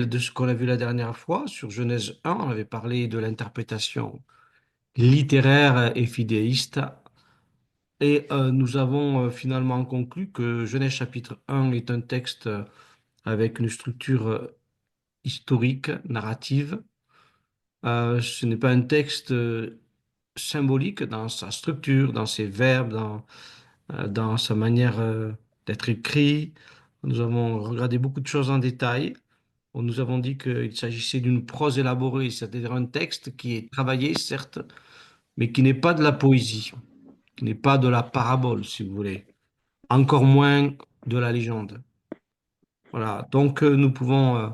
De ce qu'on a vu la dernière fois sur Genèse 1, on avait parlé de l'interprétation littéraire et fidéiste. Et nous avons finalement conclu que Genèse chapitre 1 est un texte avec une structure historique, narrative. Ce n'est pas un texte symbolique dans sa structure, dans ses verbes, dans sa manière d'être écrit. Nous avons regardé beaucoup de choses en détail. Nous avons dit qu'il s'agissait d'une prose élaborée, c'est-à-dire un texte qui est travaillé, certes, mais qui n'est pas de la poésie, qui n'est pas de la parabole, si vous voulez, encore moins de la légende. Voilà, donc nous pouvons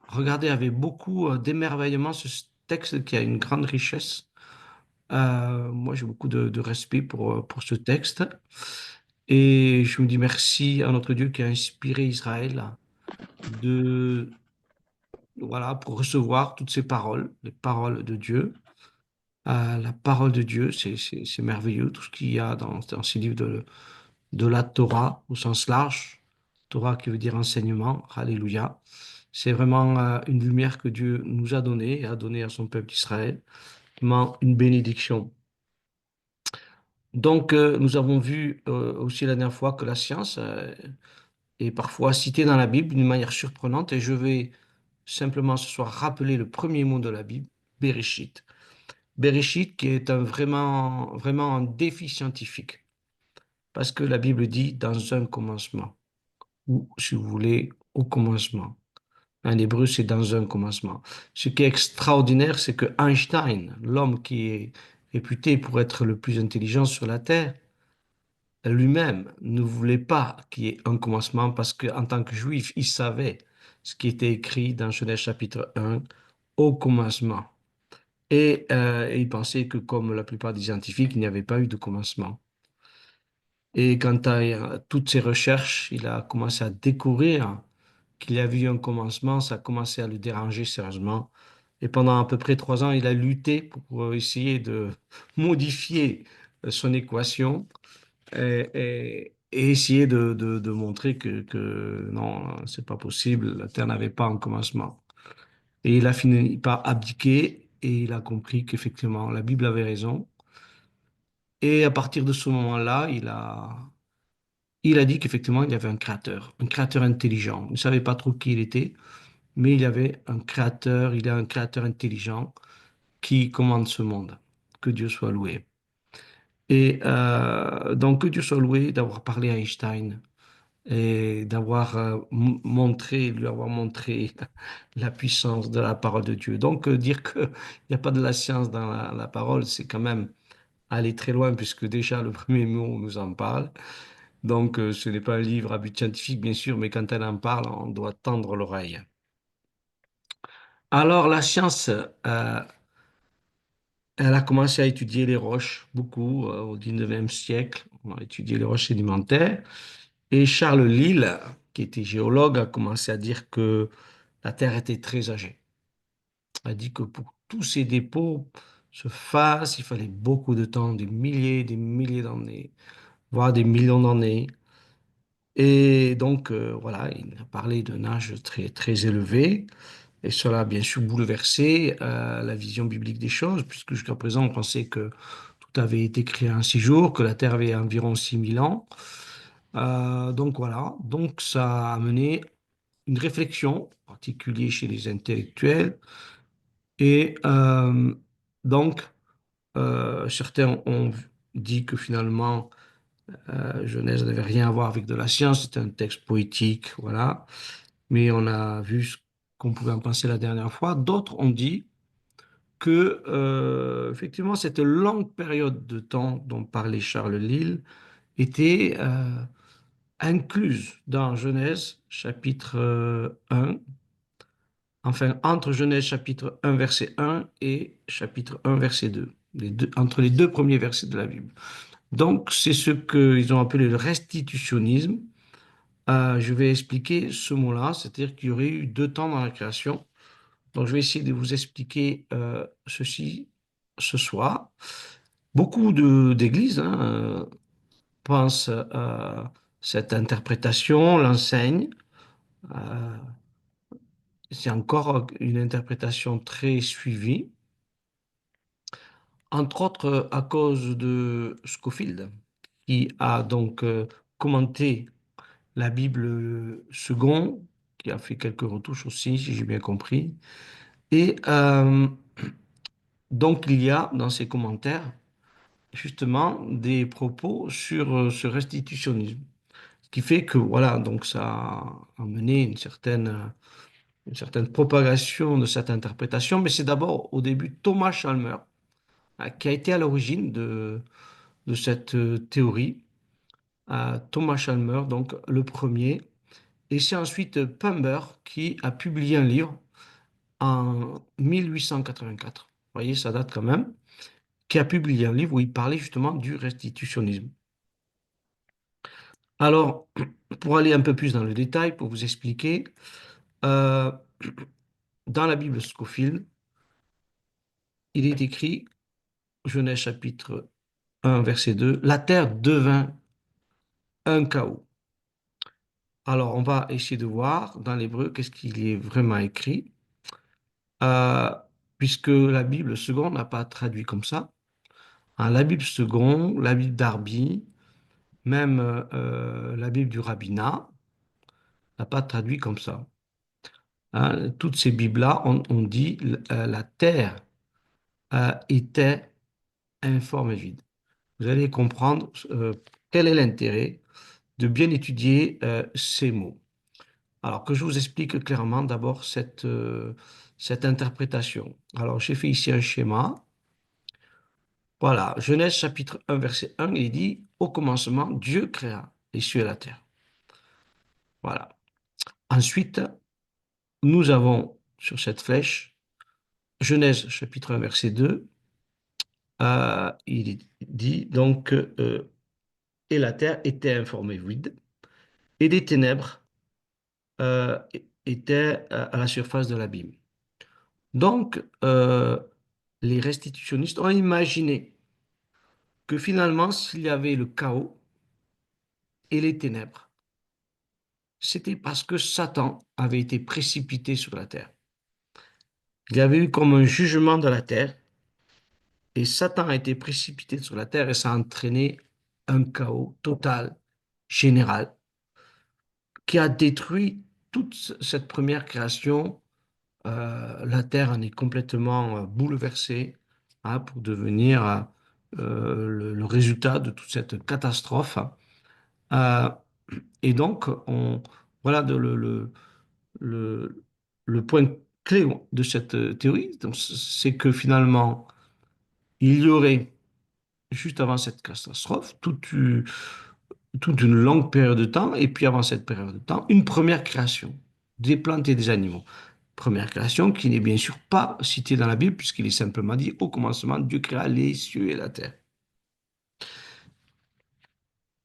regarder avec beaucoup d'émerveillement ce texte qui a une grande richesse. Moi, j'ai beaucoup de respect pour ce texte. Et je me dis merci à notre Dieu qui a inspiré Israël de, voilà, pour recevoir toutes ces paroles, les paroles de Dieu. La parole de Dieu, c'est merveilleux, tout ce qu'il y a dans ces livres de la Torah au sens large. Torah qui veut dire enseignement, Alléluia. C'est vraiment une lumière que Dieu nous a donnée et a donnée à son peuple d'Israël. Vraiment une bénédiction. Donc, nous avons vu aussi la dernière fois que la science est parfois citée dans la Bible d'une manière surprenante et je vais simplement ce soir rappeler le premier mot de la Bible, Bereshit. Bereshit qui est vraiment un défi scientifique parce que la Bible dit dans un commencement ou si vous voulez au commencement. En hébreu, c'est dans un commencement. Ce qui est extraordinaire, c'est que Einstein, l'homme qui est réputé pour être le plus intelligent sur la Terre, lui-même ne voulait pas qu'il y ait un commencement parce qu'en tant que juif, il savait ce qui était écrit dans Genèse chapitre 1, au commencement. Et il pensait que, comme la plupart des scientifiques, il n'y avait pas eu de commencement. Et quant à toutes ses recherches, il a commencé à découvrir qu'il y avait eu un commencement, ça a commencé à le déranger sérieusement. Et pendant à peu près 3 ans, il a lutté pour essayer de modifier son équation et essayer de montrer que non, c'est pas possible, la Terre n'avait pas un commencement. Et il a fini par abdiquer et il a compris qu'effectivement, la Bible avait raison. Et à partir de ce moment-là, il a dit qu'effectivement, il y avait un créateur intelligent. Il ne savait pas trop qui il était, mais il y avait un créateur, il y a un créateur intelligent qui commande ce monde. Que Dieu soit loué. Et donc, que Dieu soit loué d'avoir parlé à Einstein et d'avoir montré, lui avoir montré la puissance de la parole de Dieu. Donc, dire qu'il n'y a pas de la science dans la parole, c'est quand même aller très loin, puisque déjà le premier mot nous en parle. Donc, ce n'est pas un livre à but scientifique, bien sûr, mais quand elle en parle, on doit tendre l'oreille. Alors, la science, elle a commencé à étudier les roches, beaucoup, au 19e siècle. On a étudié les roches sédimentaires. Et Charles Lyell, qui était géologue, a commencé à dire que la Terre était très âgée. Il a dit que pour que tous ces dépôts se fassent, il fallait beaucoup de temps, des milliers d'années, voire des millions d'années. Et donc, voilà, il a parlé d'un âge très, très élevé. Et cela a bien sûr bouleversé la vision biblique des choses, puisque jusqu'à présent, on pensait que tout avait été créé en 6 jours, que la Terre avait environ 6 000 ans. Donc voilà, donc ça a amené une réflexion, en particulier chez les intellectuels. Et donc, certains ont dit que finalement, Genèse n'avait rien à voir avec de la science, c'était un texte poétique, voilà. Mais on a vu ce qu'on pouvait en penser la dernière fois. D'autres ont dit que, effectivement, cette longue période de temps dont parlait Charles Lyell était incluse dans Genèse chapitre 1, enfin entre Genèse chapitre 1 verset 1 et chapitre 1 verset 2, entre les deux premiers versets de la Bible. Donc c'est ce qu'ils ont appelé le restitutionnisme. Je vais expliquer ce mot-là, c'est-à-dire qu'il y aurait eu 2 temps dans la création. Donc je vais essayer de vous expliquer ceci ce soir. Beaucoup d'églises pensent cette interprétation, l'enseignent. Euh, c'est encore une interprétation très suivie, entre autres à cause de Scofield, qui a donc commenté la Bible second, qui a fait quelques retouches aussi, si j'ai bien compris. Et donc, il y a dans ses commentaires justement des propos sur ce restitutionnisme, ce qui fait que, voilà, donc ça a amené une certaine propagation de cette interprétation, mais c'est d'abord au début Thomas Chalmers qui a été à l'origine de cette théorie. Thomas Chalmers, donc le premier, et c'est ensuite Pember qui a publié un livre en 1884. Vous voyez, ça date quand même, qui a publié un livre où il parlait justement du restitutionnisme. Alors, pour aller un peu plus dans le détail, pour vous expliquer, euh, dans la Bible Scofield, il est écrit, Genèse chapitre 1, verset 2, la terre devint un chaos. Alors, on va essayer de voir dans l'hébreu qu'est-ce qu'il est vraiment écrit, euh, puisque la Bible seconde n'a pas traduit comme ça. Hein, la Bible seconde, la Bible d'Arby, même la Bible du rabbinat n'a pas traduit comme ça. Hein, toutes ces Bibles-là, on dit la terre était informe et vide. Vous allez comprendre quel est l'intérêt de bien étudier ces mots. Alors que je vous explique clairement d'abord cette interprétation. Alors j'ai fait ici un schéma. Voilà, Genèse chapitre 1, verset 1, il dit, au commencement, Dieu créa les cieux et la terre. Voilà. Ensuite, nous avons sur cette flèche, Genèse chapitre 1, verset 2, il dit donc, et la terre était informée vide, et des ténèbres euh, étaient à la surface de l'abîme. Donc, les restitutionnistes ont imaginé que finalement, s'il y avait le chaos et les ténèbres, c'était parce que Satan avait été précipité sur la terre. Il y avait eu comme un jugement de la terre, et Satan a été précipité sur la terre, et ça a entraîné un chaos total, général, qui a détruit toute cette première création. La terre en est complètement bouleversée, hein, pour devenir le résultat de toute cette catastrophe. Euh, et donc, voilà le, le point clé de cette théorie, donc, c'est que finalement, il y aurait, juste avant cette catastrophe, toute une longue période de temps, et puis avant cette période de temps, une première création des plantes et des animaux. Première création qui n'est bien sûr pas citée dans la Bible, puisqu'il est simplement dit, au commencement, Dieu créa les cieux et la terre.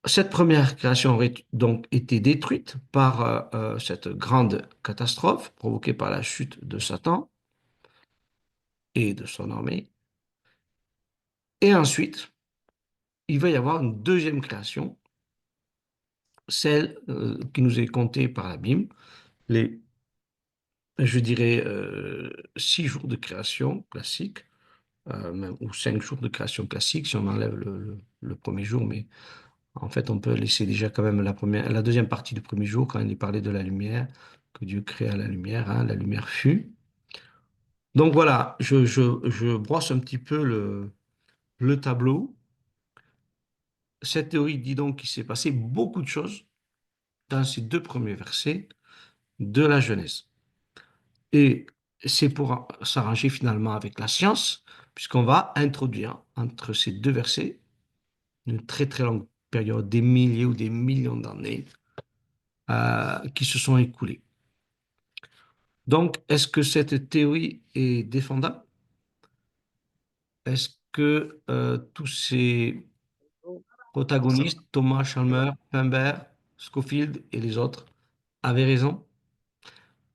Cette première création aurait donc été détruite par cette grande catastrophe provoquée par la chute de Satan et de son armée. Et ensuite, il va y avoir une deuxième création, celle qui nous est contée par la Bible, les, je dirais, 6 jours de création classique, ou 5 jours de création classique, si on enlève le premier jour, mais en fait, on peut laisser déjà quand même la deuxième partie du premier jour, quand il est parlé de la lumière, que Dieu créa la lumière, hein, la lumière fut. Donc voilà, je brosse un petit peu le tableau. Cette théorie dit donc qu'il s'est passé beaucoup de choses dans ces 2 premiers versets de la Genèse. Et c'est pour s'arranger finalement avec la science, puisqu'on va introduire entre ces 2 versets une très très longue période, des milliers ou des millions d'années qui se sont écoulées. Donc, est-ce que cette théorie est défendable? Est-ce que tous ces protagonistes, Thomas, Chalmers, Pember, Scofield et les autres, avaient raison?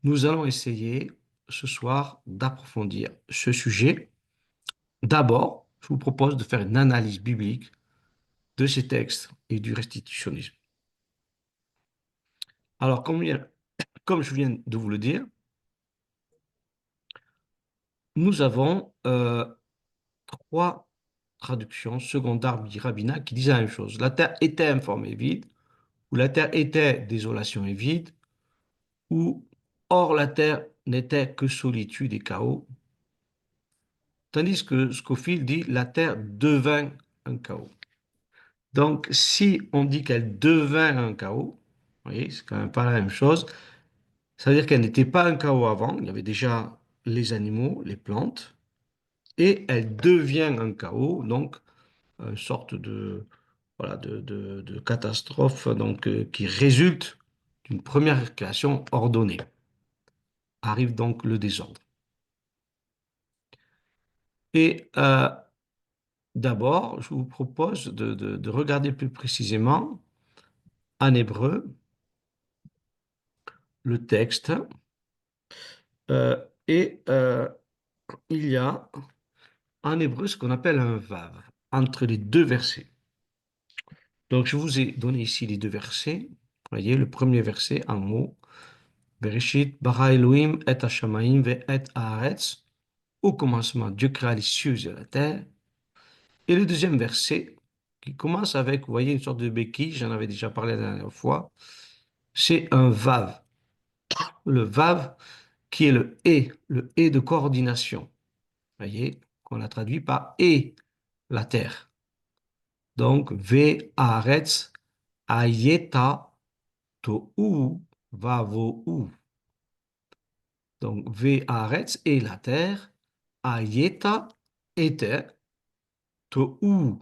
Nous allons essayer ce soir d'approfondir ce sujet. D'abord, je vous propose de faire une analyse biblique de ces textes et du restitutionnisme. Alors, comme je viens de vous le dire, nous avons trois traductions secondaires rabbinales qui disent la même chose. La terre était informe et vide, ou la terre était désolation et vide, ou or la terre n'était que solitude et chaos, tandis que Scofield dit la terre devint un chaos. Donc, si on dit qu'elle devint un chaos, vous voyez, c'est quand même pas la même chose. Ça veut dire qu'elle n'était pas un chaos avant, il y avait déjà les animaux, les plantes, et elle devient un chaos, donc une sorte de, voilà, de catastrophe donc, qui résulte d'une première création ordonnée. Arrive donc le désordre. Et d'abord, je vous propose de regarder plus précisément en hébreu le texte. Euh, et il y a en hébreu ce qu'on appelle un vav entre les deux versets. Donc, je vous ai donné ici les deux versets. Vous voyez, le premier verset en mots. Bereshit bara Elohim et Hashamaim ve et haaretz. Au commencement, Dieu créa les cieux et la terre. Et le deuxième verset, qui commence avec, vous voyez, une sorte de béquille, j'en avais déjà parlé la dernière fois, c'est un vav. Le vav qui est le et de coordination. Vous voyez, qu'on a traduit par et la terre. Donc, ve haaretz ayeta tohu vavohu. Donc, ve haaretz et la terre, ayeta était, tohu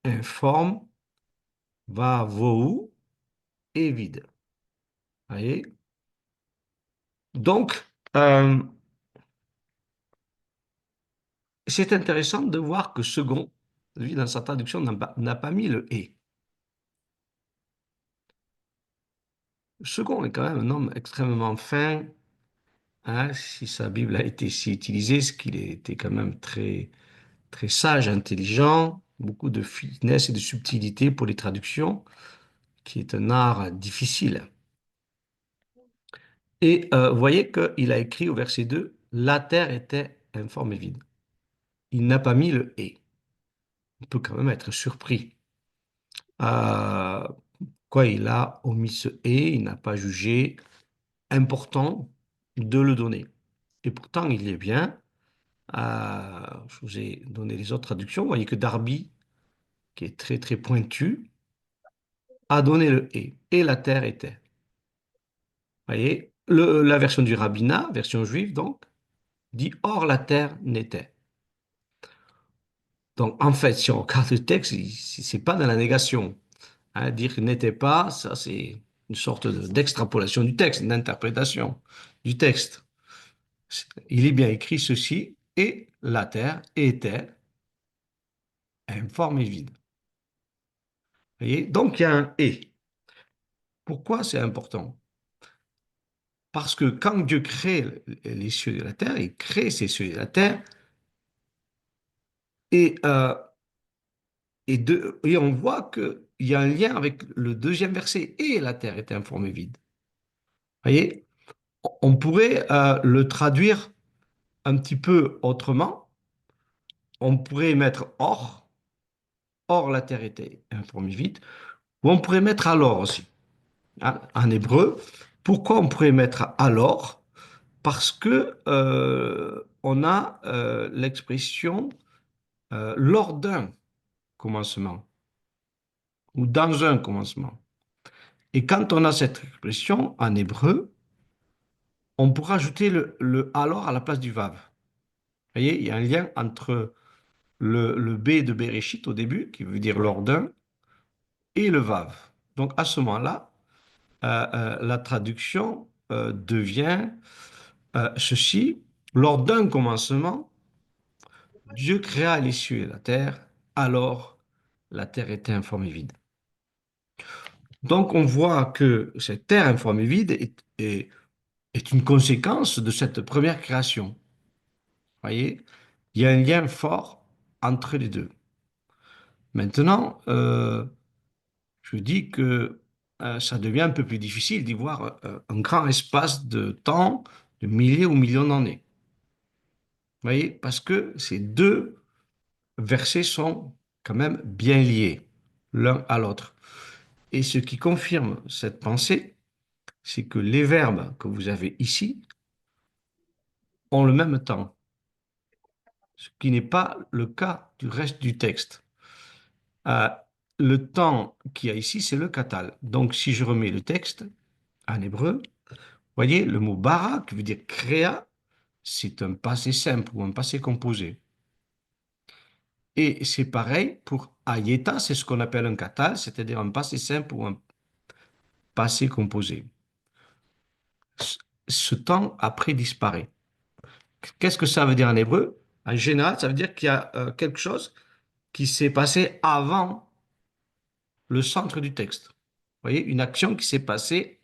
informe, vavohu et vide. Voyez? Donc, c'est intéressant de voir que Second, lui, dans sa traduction, n'a pas mis le et. Second est quand même un homme extrêmement fin. Hein, si sa Bible a été si utilisée, c'est qu'il était quand même très, très sage, intelligent, beaucoup de finesse et de subtilité pour les traductions, qui est un art difficile. Et vous voyez qu'il a écrit au verset 2, la terre était informe et vide. Il n'a pas mis le et. On peut quand même être surpris. Euh, Quoi, il a omis ce et, il n'a pas jugé important de le donner. Et pourtant, il est bien. Je vous ai donné les autres traductions. Vous voyez que Darby, qui est très très pointu, a donné le et. Et la terre était. Vous voyez, la version du rabbinat, version juive donc, dit or la terre n'était. Donc en fait, si on regarde le texte, c'est pas dans la négation. Hein, dire qu'il n'était pas, ça c'est une sorte d'extrapolation du texte, d'interprétation du texte. Il est bien écrit ceci, et la terre était informe et vide. Vous voyez? Donc il y a un et. Pourquoi c'est important? Parce que quand Dieu crée les cieux et la terre, il crée ces cieux et la terre, et, et on voit qu'il y a un lien avec le deuxième verset, et la terre était informe et vide. Vous voyez? On pourrait le traduire un petit peu autrement. On pourrait mettre or la terre était informe et vide, ou on pourrait mettre alors aussi. Hein, en hébreu, pourquoi on pourrait mettre alors? Parce que on a l'expression lors d'un commencement ou dans un commencement. Et quand on a cette expression en hébreu, on pourra ajouter le alors à la place du vav. Vous voyez, il y a un lien entre le B de Bereshit au début, qui veut dire lors d'un, et le vav. Donc à ce moment-là, la traduction devient ceci, lors d'un commencement, Dieu créa les cieux et la terre, alors la terre était informe et vide. Donc on voit que cette terre informe et vide est une conséquence de cette première création. Voyez, il y a un lien fort entre les deux. Maintenant, je dis que ça devient un peu plus difficile d'y voir un grand espace de temps, de milliers ou millions d'années. voyez, parce que ces deux versets sont quand même bien liés l'un à l'autre. Et ce qui confirme cette pensée, c'est que les verbes que vous avez ici ont le même temps, ce qui n'est pas le cas du reste du texte. Euh, le temps qu'il y a ici, c'est le katal. Donc, si je remets le texte en hébreu, voyez, le mot bara, qui veut dire créa, c'est un passé simple ou un passé composé. Et c'est pareil pour ayeta, c'est ce qu'on appelle un katal, c'est-à-dire un passé simple ou un passé composé. Ce temps après disparaît. Qu'est-ce que ça veut dire en hébreu? En général, ça veut dire qu'il y a quelque chose qui s'est passé avant le centre du texte. Vous voyez, une action qui s'est passée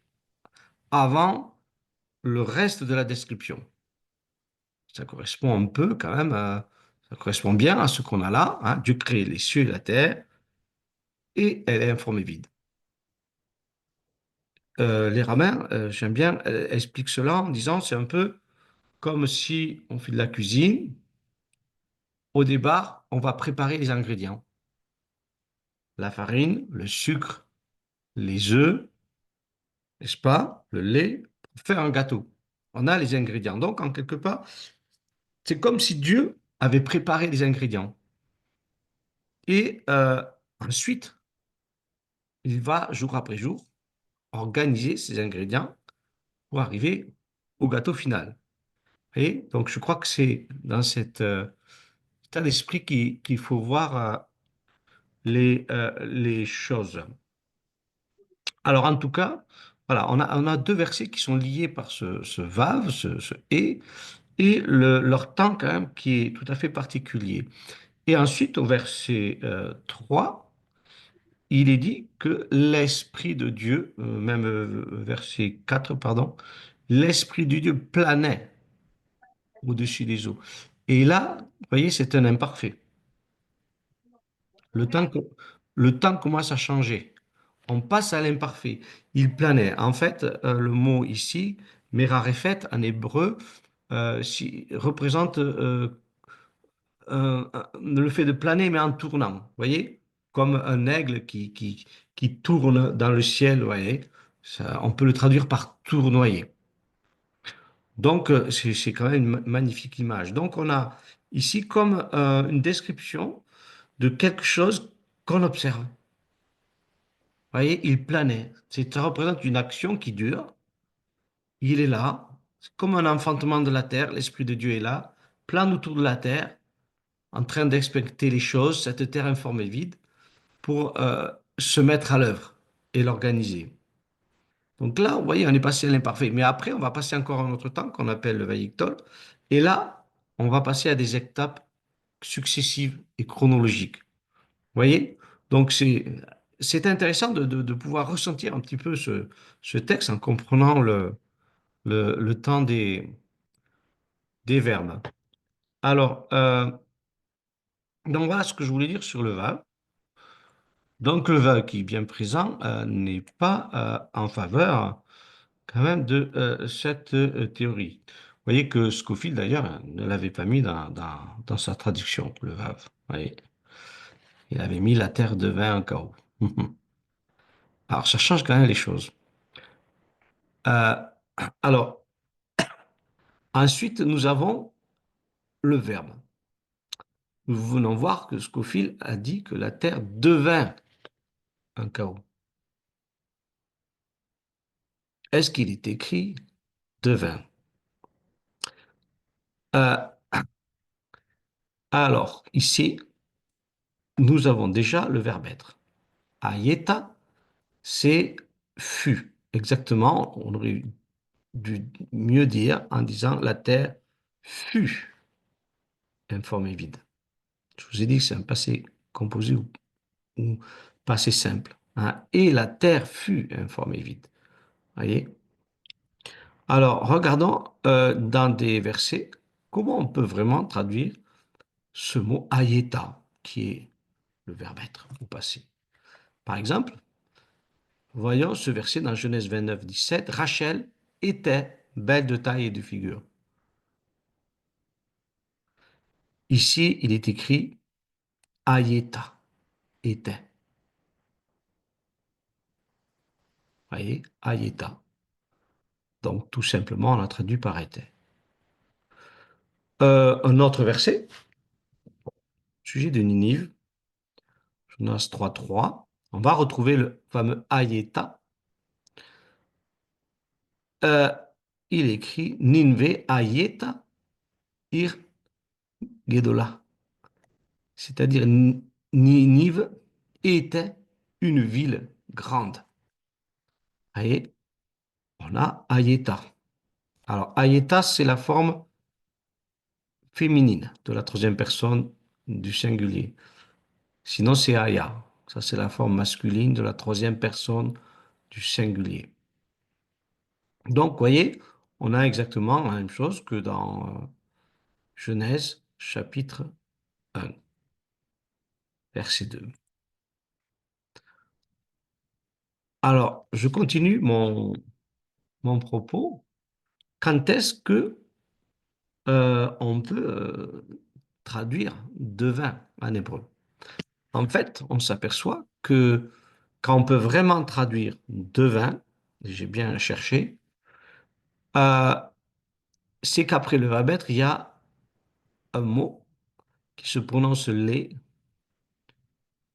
avant le reste de la description. Ça correspond un peu quand même, ça correspond bien à ce qu'on a là, hein. Dieu crée les cieux et la terre et elle est informée vide. Les rabbins, j'aime bien, expliquent cela en disant c'est un peu comme si on fait de la cuisine. Au départ, on va préparer les ingrédients. La farine, le sucre, les œufs, n'est-ce pas? Le lait, pour faire un gâteau. On a les ingrédients. Donc, en quelque part, c'est comme si Dieu avait préparé les ingrédients. Et ensuite, il va, jour après jour, organiser ces ingrédients pour arriver au gâteau final. Et donc, je crois que c'est dans cet état d'esprit qu'il faut voir les choses. Alors, en tout cas, voilà, on a deux versets qui sont liés par ce vav, ce et leur temps quand même qui est tout à fait particulier. Et ensuite, au verset 3, il est dit que l'Esprit de Dieu, même verset 4, pardon, l'Esprit de Dieu planait au-dessus des eaux. Et là, vous voyez, c'est un imparfait. Le temps, le temps commence à changer. On passe à l'imparfait. Il planait. En fait, le mot ici, merarephet, en hébreu, représente le fait de planer, mais en tournant. Vous voyez? Comme un aigle qui tourne dans le ciel, vous voyez? On peut le traduire par tournoyer. Donc, c'est quand même une magnifique image. Donc, on a ici comme une description de quelque chose qu'on observe. Vous voyez, il planait. Ça représente une action qui dure. Il est là. C'est comme un enfantement de la terre. L'Esprit de Dieu est là, plane autour de la terre, en train d'expecter les choses, cette terre informée vide, pour se mettre à l'œuvre et l'organiser. Donc là, vous voyez, on est passé à l'imparfait. Mais après, on va passer encore un autre temps qu'on appelle le Vayikton. Et là, on va passer à des étapes successives et chronologiques. Vous voyez? Donc c'est intéressant de pouvoir ressentir un petit peu ce texte en comprenant le temps des verbes. Alors, donc voilà ce que je voulais dire sur le Vav. Donc le Vav qui est bien présent n'est pas en faveur quand même de cette théorie. Vous voyez que Scofield d'ailleurs ne l'avait pas mis dans sa traduction, le Vav. Vous voyez, il avait mis la terre devint un chaos. Alors ça change quand même les choses. Euh, alors, ensuite, nous avons le verbe. Nous venons voir que Scofield a dit que la terre devint un chaos. Est-ce qu'il est écrit devint? Euh, alors, ici, nous avons déjà le verbe être. Ayeta, c'est fut. Exactement, on aurait dû mieux dire en disant la terre fut informée vide. Je vous ai dit que c'est un passé composé ou passé simple, hein. Et la terre fut informée vide. Voyez? Alors, regardons dans des versets comment on peut vraiment traduire ce mot ayeta, qui est le verbe être au passé. Par exemple, voyons ce verset dans Genèse 29, 17. Rachel était belle de taille et de figure. Ici, il est écrit Ayeta, était. Voyez, Ayeta. Donc, tout simplement, on a traduit par était. Un autre verset, sujet de Ninive, Jonas 3.3. On va retrouver le fameux Ayeta. Euh, il écrit Ninve Ayeta Ir Gedola. C'est-à-dire Ninive était une ville grande. Voyez, on a Ayeta. Alors, Ayeta, c'est la forme féminine de la troisième personne du singulier. Sinon, c'est Aya. Ça, c'est la forme masculine de la troisième personne du singulier. Donc, vous voyez, on a exactement la même chose que dans Genèse chapitre 1, verset 2. Alors, je continue mon propos. Quand est-ce que on peut traduire devin en hébreu? En fait, on s'aperçoit que quand on peut vraiment traduire devin, j'ai bien cherché, euh, c'est qu'après le verbe être, il y a un mot qui se prononce les,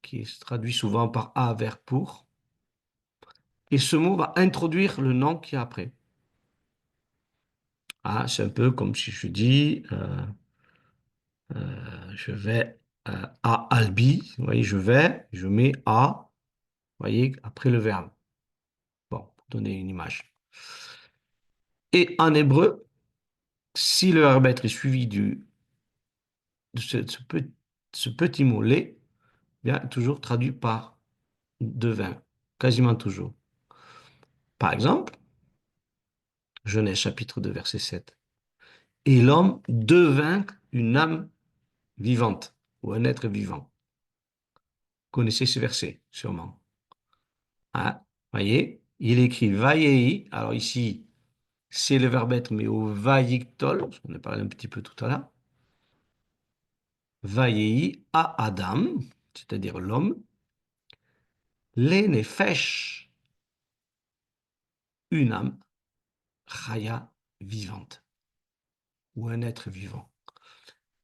qui se traduit souvent par a, verbe pour, et ce mot va introduire le nom qui est après. Ah, c'est un peu comme si je dis je vais à Albi, vous voyez, je vais, je mets à, vous voyez, après le verbe. Bon, pour donner une image. Et en hébreu, si le verbe être est suivi de ce petit mot les, bien toujours traduit par devint, quasiment toujours. Par exemple, Genèse chapitre 2, verset 7. Et l'homme devint une âme vivante ou un être vivant. Vous connaissez ce verset, sûrement. Hein? Voyez, il écrit vaillei. Alors ici, c'est le verbe être, mais au vaïktol, on a parlé un petit peu tout à l'heure. Vaillei à Adam, c'est-à-dire l'homme, les nefesh, une âme, chaya, vivante, ou un être vivant.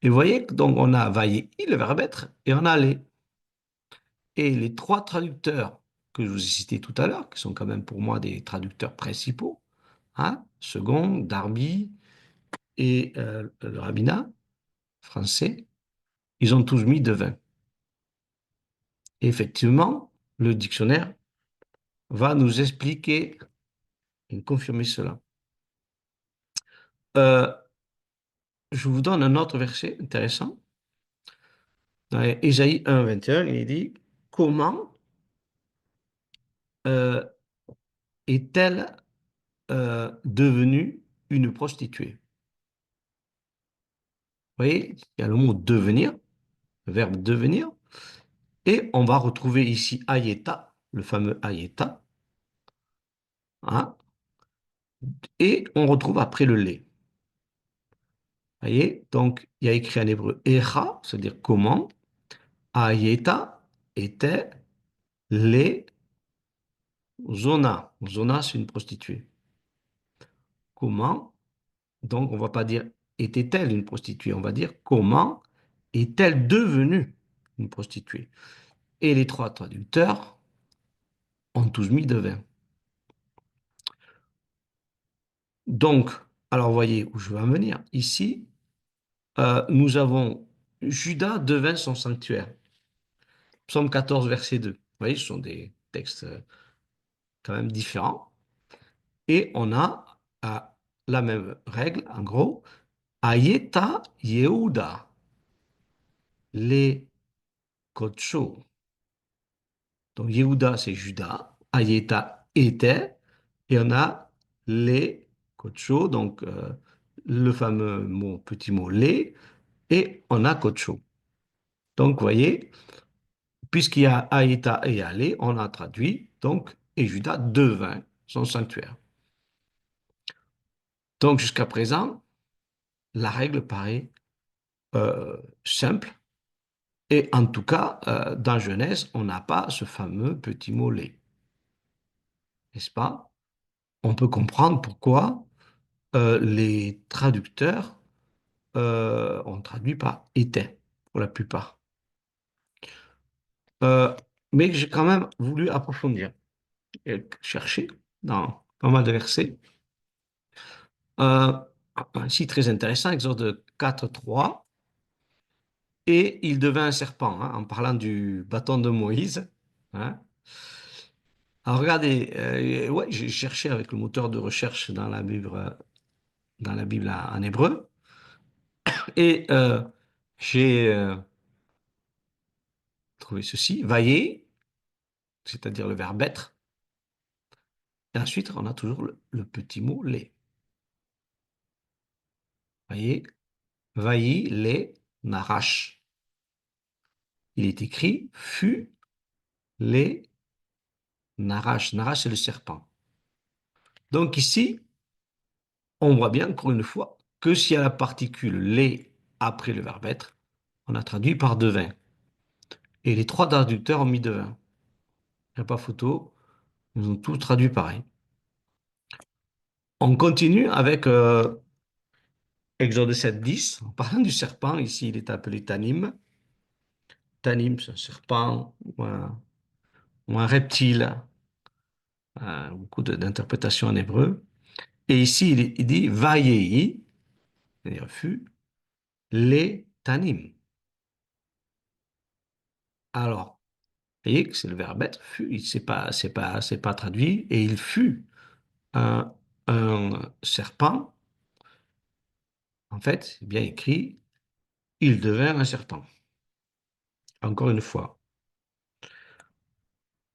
Et vous voyez, donc on a vaillei, le verbe être, et on a les. Et les trois traducteurs que je vous ai cités tout à l'heure, qui sont quand même pour moi des traducteurs principaux, hein, Second, Darby et le rabbinat français, ils ont tous mis devin. Et effectivement, le dictionnaire va nous expliquer et confirmer cela. Euh, je vous donne un autre verset intéressant. Dans Ésaïe 1, 21, il est dit, comment euh, est-elle devenue une prostituée? Vous voyez, il y a le mot devenir, le verbe devenir, et on va retrouver ici ayeta, le fameux ayeta, hein, et on retrouve après le lait. Vous voyez, donc il y a écrit en hébreu echa, c'est-à-dire comment, ayeta était les zona. Zona, c'est une prostituée. Comment, donc on ne va pas dire était-elle une prostituée, on va dire comment est-elle devenue une prostituée. Et les trois traducteurs ont tous mis devin. Donc, alors voyez où je veux en venir. Ici, nous avons Judas devint son sanctuaire. Psaume 14, verset 2. Vous voyez, ce sont des textes quand même différents. Et on a la même règle, en gros, Ayeta Yehuda, les Kotsho. Donc Yehuda, c'est Judas. Ayeta était. Et on a les Kotsho, donc le fameux mot, petit mot les. Et on a Kotsho. Donc, vous voyez, puisqu'il y a Aïta et Alé, on a traduit, donc, et Judas devint son sanctuaire. Donc, jusqu'à présent, la règle paraît simple. Et en tout cas, dans Genèse, on n'a pas ce fameux petit mot lait, n'est-ce pas? On peut comprendre pourquoi les traducteurs ont traduit par était pour la plupart. Euh, mais j'ai quand même voulu approfondir et chercher dans pas mal de versets. Euh, Ici, très intéressant, Exode 4:3. Et il devint un serpent, hein, en parlant du bâton de Moïse. Hein. Alors regardez, ouais, j'ai cherché avec le moteur de recherche dans la Bible en hébreu, et j'ai trouvé ceci, vailler, c'est-à-dire le verbe être, et ensuite on a toujours le petit mot les. Voyez, vailli, les, narash. Il est écrit fut, les, narash. Narash, c'est le serpent. Donc ici, on voit bien, encore une fois, que s'il y a la particule les après le verbe être, on a traduit par devint. Et les trois traducteurs ont mis devint. Il n'y a pas photo, ils ont tout traduit pareil. On continue avec Exode 7:10. En parlant du serpent, ici il est appelé Tanim. Tanim, c'est un serpent ou un reptile. Beaucoup d'interprétations en hébreu. Et ici il dit Vayei, c'est-à-dire fut, les Tanim. Alors, vous voyez que c'est le verbe être, fut, c'est pas traduit, et il fut un, un serpent. En fait, c'est bien écrit, il devint un serpent. Encore une fois.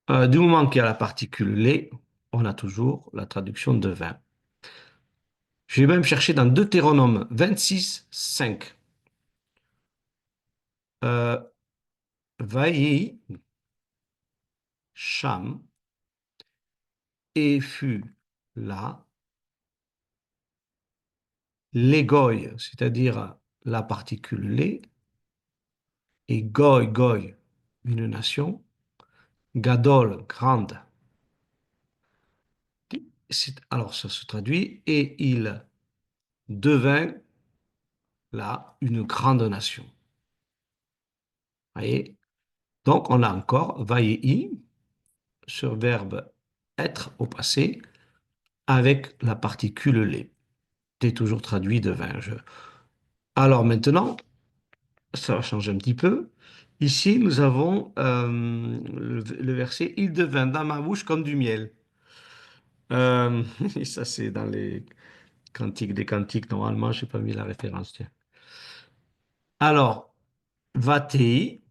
Du moment qu'il y a la particule les, on a toujours la traduction de devint. Je vais même chercher dans Deutéronome 26:5. Euh, Vaï, Cham, et fut là, les goy, c'est-à-dire la particule les, et goy, goy, une nation, gadol, grande. Alors ça se traduit, et il devint là une grande nation. Voyez? Donc on a encore vaïi, ce verbe être au passé, avec la particule les. C'est toujours traduit devint. Alors maintenant, ça va changer un petit peu. Ici, nous avons le verset, il devint dans ma bouche comme du miel. Et ça, c'est dans les cantiques des cantiques. Normalement, je n'ai pas mis la référence. Tiens. Alors, vatei,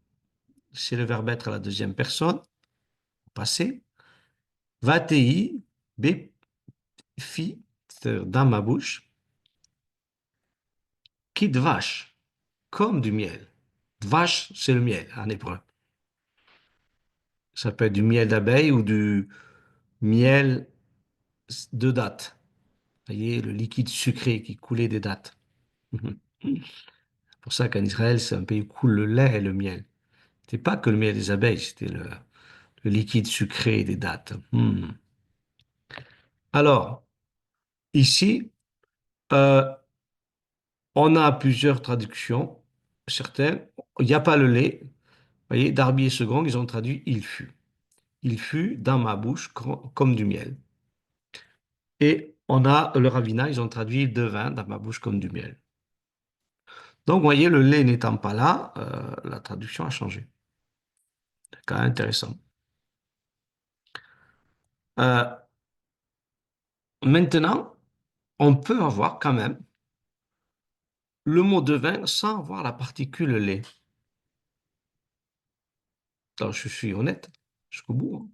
c'est le verbe être à la deuxième personne, passé. Vatei, béfi, c'est-à-dire dans ma bouche. Kidvash, comme du miel. Dvash, c'est le miel en hébreu. Ça peut être du miel d'abeille ou du miel de date. Vous voyez, le liquide sucré qui coulait des dattes. C'est pour ça qu'en Israël, c'est un pays où coule le lait et le miel. C'était pas que le miel des abeilles, c'était le liquide sucré des dattes. Alors, ici, euh, on a plusieurs traductions. Certaines, il n'y a pas le lait. Vous voyez, Darby et Second, ils ont traduit il fut. Il fut dans ma bouche comme du miel. Et on a le Ravina, ils ont traduit il devint dans ma bouche comme du miel. Donc, vous voyez, le lait n'étant pas là, la traduction a changé. C'est quand même intéressant. Euh, Maintenant, on peut avoir quand même le mot devin sans avoir la particule lait. Alors, je suis honnête jusqu'au bout. Hein.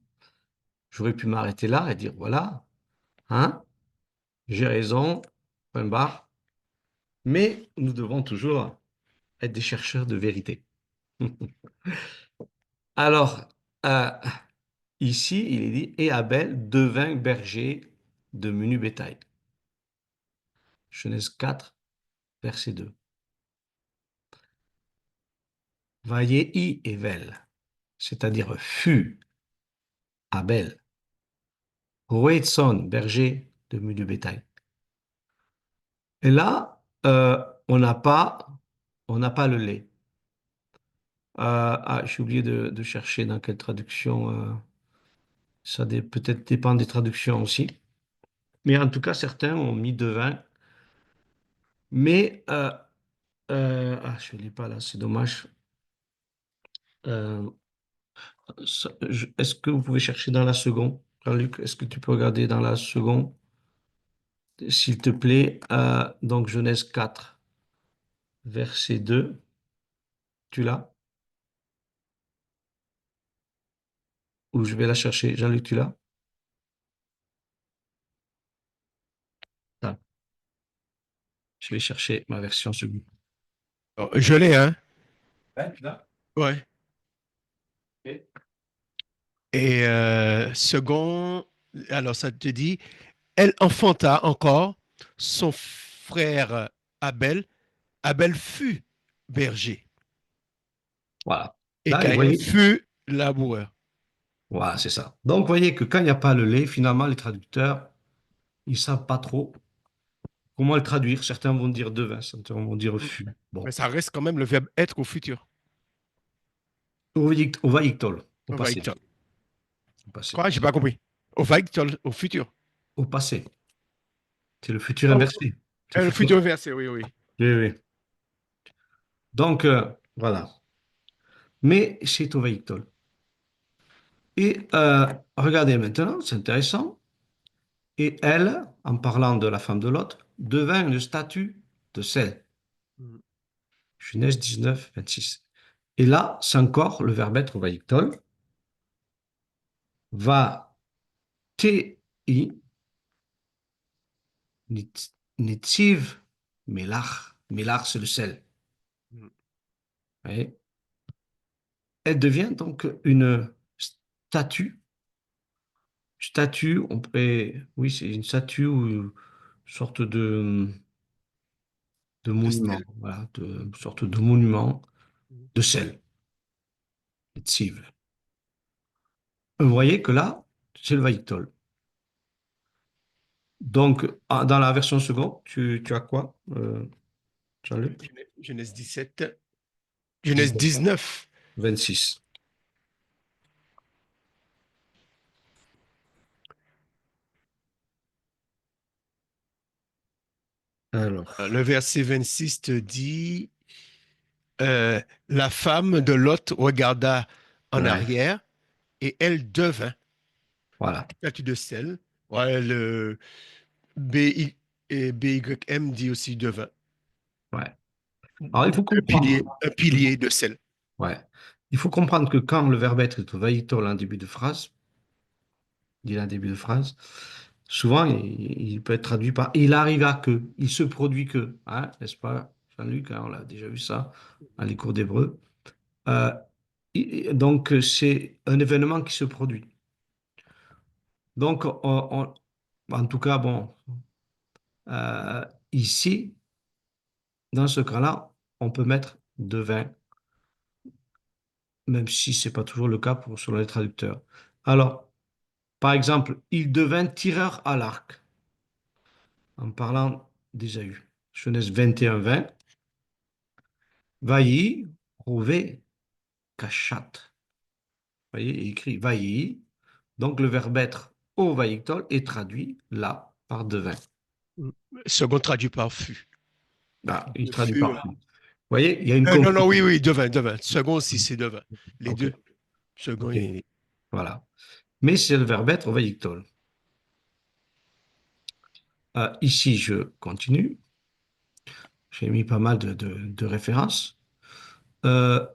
J'aurais pu m'arrêter là et dire, voilà, hein, j'ai raison, point barre. Mais nous devons toujours être des chercheurs de vérité. Alors, euh, ici, il est dit, et Abel devint berger de menu bétail. Genèse 4, verset 2. Vaillei Evel, c'est-à-dire fut Abel. Roetson, berger de mule de bétail. Et là, on n'a pas le lait. J'ai oublié de chercher dans quelle traduction. Peut-être dépend des traductions aussi. Mais en tout cas, certains ont mis devin. Mais je ne lis pas là, c'est dommage. Euh, Est-ce que vous pouvez chercher dans la seconde? Jean-Luc, est-ce que tu peux regarder dans la seconde, s'il te plaît? Donc, Genèse 4, verset 2. Tu l'as? Ou je vais la chercher. Jean-Luc, tu l'as? Ah, je vais chercher ma version seconde. Oh, je l'ai, hein? Ouais, tu l'as? Ouais. Ok. Et second, alors ça te dit, elle enfanta encore son frère Abel. Abel fut berger Voilà. et Là, vous Caïn voyez, fut laboureur. voilà, c'est ça. Donc, vous voyez que quand il n'y a pas le lait, finalement, les traducteurs, ils ne savent pas trop comment le traduire. Certains vont dire devin, certains vont dire Mm. fut. Mais Bon. ça reste quand même le verbe être au futur. Au vaïctol, au Au passé. Vaïktol. Au passé. Quoi? J'ai pas compris. Au Vaïktol, au futur. Au passé. C'est le futur Oh, inversé. C'est le le futur. futur inversé, oui, oui. Oui, oui. Donc, voilà. Mais c'est au vaïctol. Et regardez maintenant, c'est intéressant. Et elle, en parlant de la femme de Lot, devint une statue de sel. Mm. Genèse 19, 26. Et là, c'est encore le verbe être au vaïctol. Va ti netziv melach. Melach, c'est le sel. Mm. Vous voyez. Elle devient donc une statue. Statue, on pourrait, oui, c'est une statue ou une sorte de De monument, stèle. voilà, une sorte de monument Mm. de sel, netziv. Vous voyez que là, c'est le vaïtol. Donc, dans la version seconde, tu as quoi, Jean-Luc? Genèse 17. Genèse 19, 19. 26. Alors, Le verset 26 te dit, la femme de Lot regarda en ouais, arrière et elle devint voilà, statue de sel. Ouais, le BI et BYM dit aussi devint. ouais. Alors, il faut comprendre, Un pilier de sel. ouais, il faut comprendre que quand le verbe être est au vaïtol en début de phrase, dit en début de phrase, souvent, il peut être traduit par il arriva que, il se produit que, hein, n'est-ce pas, Jean-Luc, hein, on l'a déjà vu ça dans les cours d'hébreu. Euh, donc, c'est un événement qui se produit. Donc, en tout cas, bon, ici, dans ce cas-là, on peut mettre devint, même si ce n'est pas toujours le cas selon les traducteurs. Alors, par exemple, il devint tireur à l'arc, en parlant d'Ésaü. Genèse 21, 20. Vaï, rouvé, cachat. Vous voyez, il écrit vaï. Donc, le verbe être au vaïktol est traduit là par devint. Second traduit par fut. Bah, il traduit Fut. par fut. Vous voyez, il y a une Non, non, confusion. oui, oui, devint, devint. Second aussi, c'est devint. Les OK, deux. Second OK, et. voilà. Mais c'est le verbe être au vaïktol. Ici, je continue. J'ai mis pas mal de références. Euh,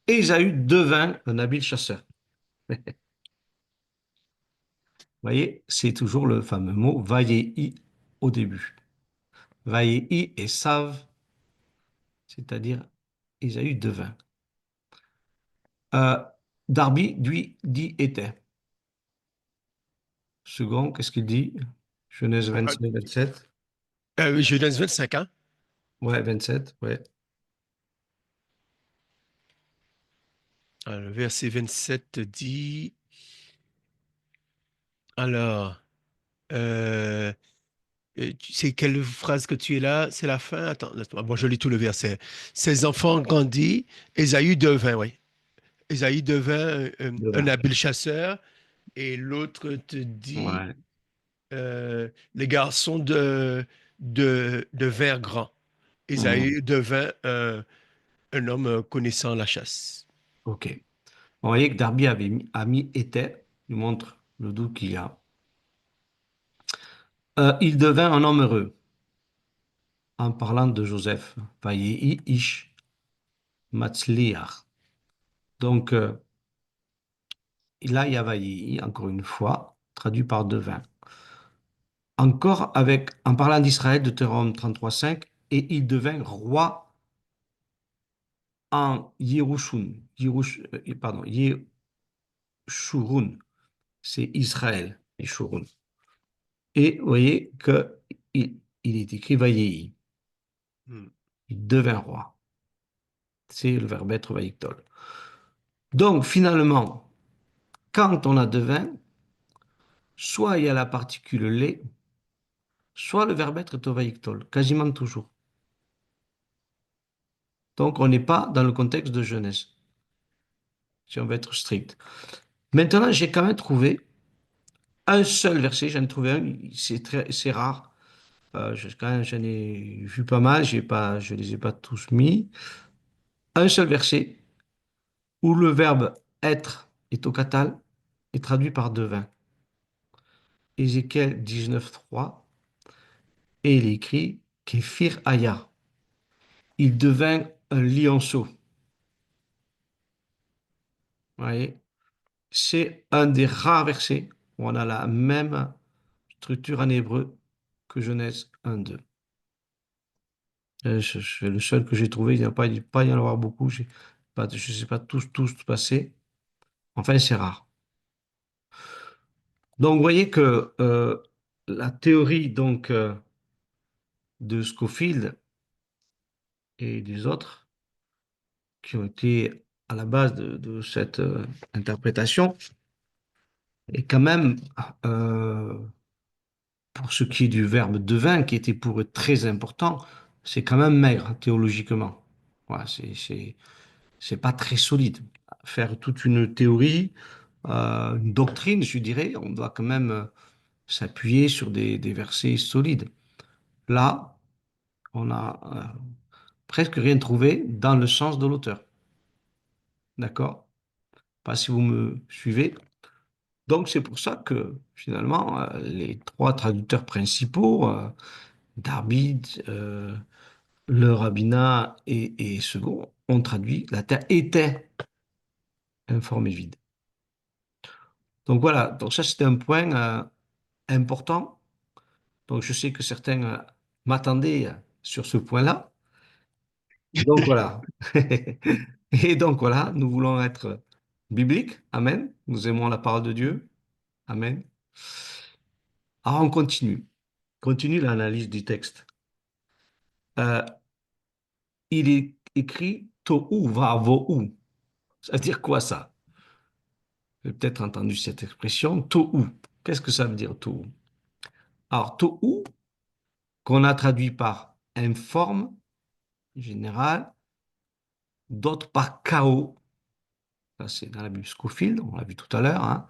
Ésaü devint un habile chasseur. Vous voyez, c'est toujours le fameux mot vaillei au début. Vaillei et save, c'est-à-dire Ésaü devint. Euh, Darby, lui, dit était. Second, qu'est-ce qu'il dit? Genèse 25, 27. Genèse 25 ans. Ouais, 27, ouais. Le verset 27 dit, alors, euh, tu sais quelle phrase que tu es là? C'est la fin? Attends, moi je lis tout le verset. Ses enfants grandit, Ésaü devint, oui. Ésaü devint De un vin. habile chasseur, et l'autre te dit, Ouais. les garçons de vers grands. Mhm. Ésaü devint un homme connaissant la chasse. OK. Vous voyez que Darby a mis était, il montre le doute qu'il y a. Il devint un homme heureux en parlant de Joseph. Vayehi ish matzliach. Donc, là, il y a Vayehi, encore une fois, traduit par devint. Encore avec, en parlant d'Israël, de Deutéronome 33:5, et il devint roi en pardon, Yeshurun, c'est Israël, Yeshurun. Et vous voyez que il est écrit Vayehi, Hmm. il devint roi. C'est le verbe être Vayictol. Donc finalement, quand on a devint, soit il y a la particule les, soit le verbe être est au Vayictol, quasiment toujours. Donc on n'est pas dans le contexte de Genèse, si on veut être strict. Maintenant, j'ai quand même trouvé un seul verset, j'en ai trouvé un, c'est rare. Quand même, j'en ai vu pas mal, je les ai pas tous mis. Un seul verset où le verbe être est au catal et traduit par devint. Ézéchiel 19:3, et il est écrit Képhir Aya. Il devint un lionceau. Vous voyez, c'est un des rares versets où on a la même structure en hébreu que Genèse 1:2. C'est le seul que j'ai trouvé, il n'y a pas y en avoir beaucoup, je ne sais pas tous passer. Enfin, c'est rare. Donc, vous voyez que la théorie donc, de Scofield et des autres qui ont été à la base de cette interprétation est quand même, euh, pour ce qui est du verbe devin, qui était pour eux très important, c'est quand même maigre théologiquement. Voilà, c'est pas très solide. Faire toute une théorie, une doctrine, je dirais, on doit quand même s'appuyer sur des versets solides. Là, on a presque rien trouvé dans le sens de l'auteur. D'accord? Pas si vous me suivez. Donc, c'est pour ça que finalement, les trois traducteurs principaux, Darby, le rabbinat et second, ont traduit la terre était informe et vide. Donc voilà, donc ça c'était un point important. Donc je sais que certains m'attendaient sur ce point-là. Donc voilà. Et donc voilà, nous voulons être bibliques. Amen. Nous aimons la parole de Dieu. Amen. Alors on continue. Continue l'analyse du texte. Euh, il est écrit Tohu Vavohu. Ça veut dire quoi ça? Vous avez peut-être entendu cette expression. Tohu. Qu'est-ce que ça veut dire Tohu? Alors Tohu, qu'on a traduit par informe, général, d'autres par chaos. Ça, c'est dans la Bible Scofield, on l'a vu tout à l'heure, hein.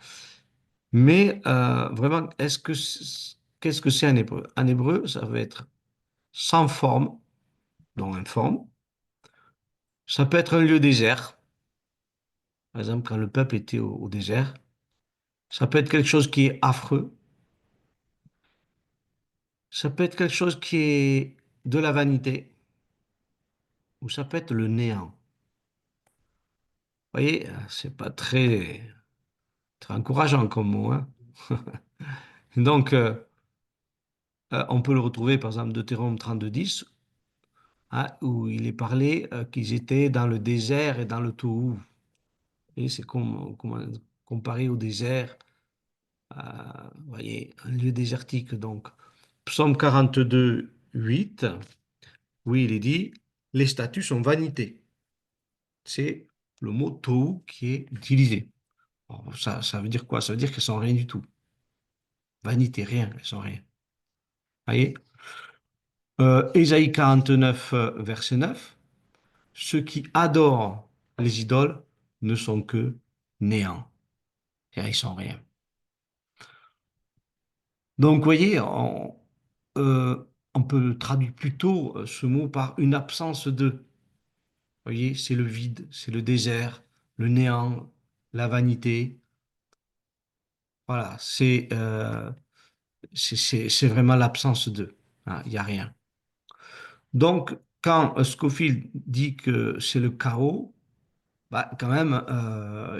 Mais vraiment, qu'est-ce que c'est en hébreu? En hébreu, ça va être sans forme, donc informe. Ça peut être un lieu désert, par exemple quand le peuple était au désert. Ça peut être quelque chose qui est affreux. Ça peut être quelque chose qui est de la vanité, ou ça peut être le néant. Vous voyez, c'est pas très encourageant comme mot, hein. Donc, on peut le retrouver par exemple Deutéronome 32:10, hein, où il est parlé qu'ils étaient dans le désert et dans le Tohu. Et c'est comparé au désert, vous voyez, un lieu désertique. Donc, Psaume 42:8, oui, il est dit, les statuts sont vanité. C'est le mot tohu qui est utilisé. Alors, ça veut dire quoi? Ça veut dire qu'elles sont rien du tout. Vanité, rien, elles sont rien. Voyez? Ésaïe 49, verset 9. Ceux qui adorent les idoles ne sont que néant. C'est-à-dire, ils sont rien. Donc, vous voyez, on peut traduire plutôt ce mot par une absence de. Vous voyez, c'est le vide, c'est le désert, le néant, la vanité. Voilà, c'est vraiment l'absence de. Hein, il n'y a rien. Donc, quand Scofield dit que c'est le chaos, bah, quand même,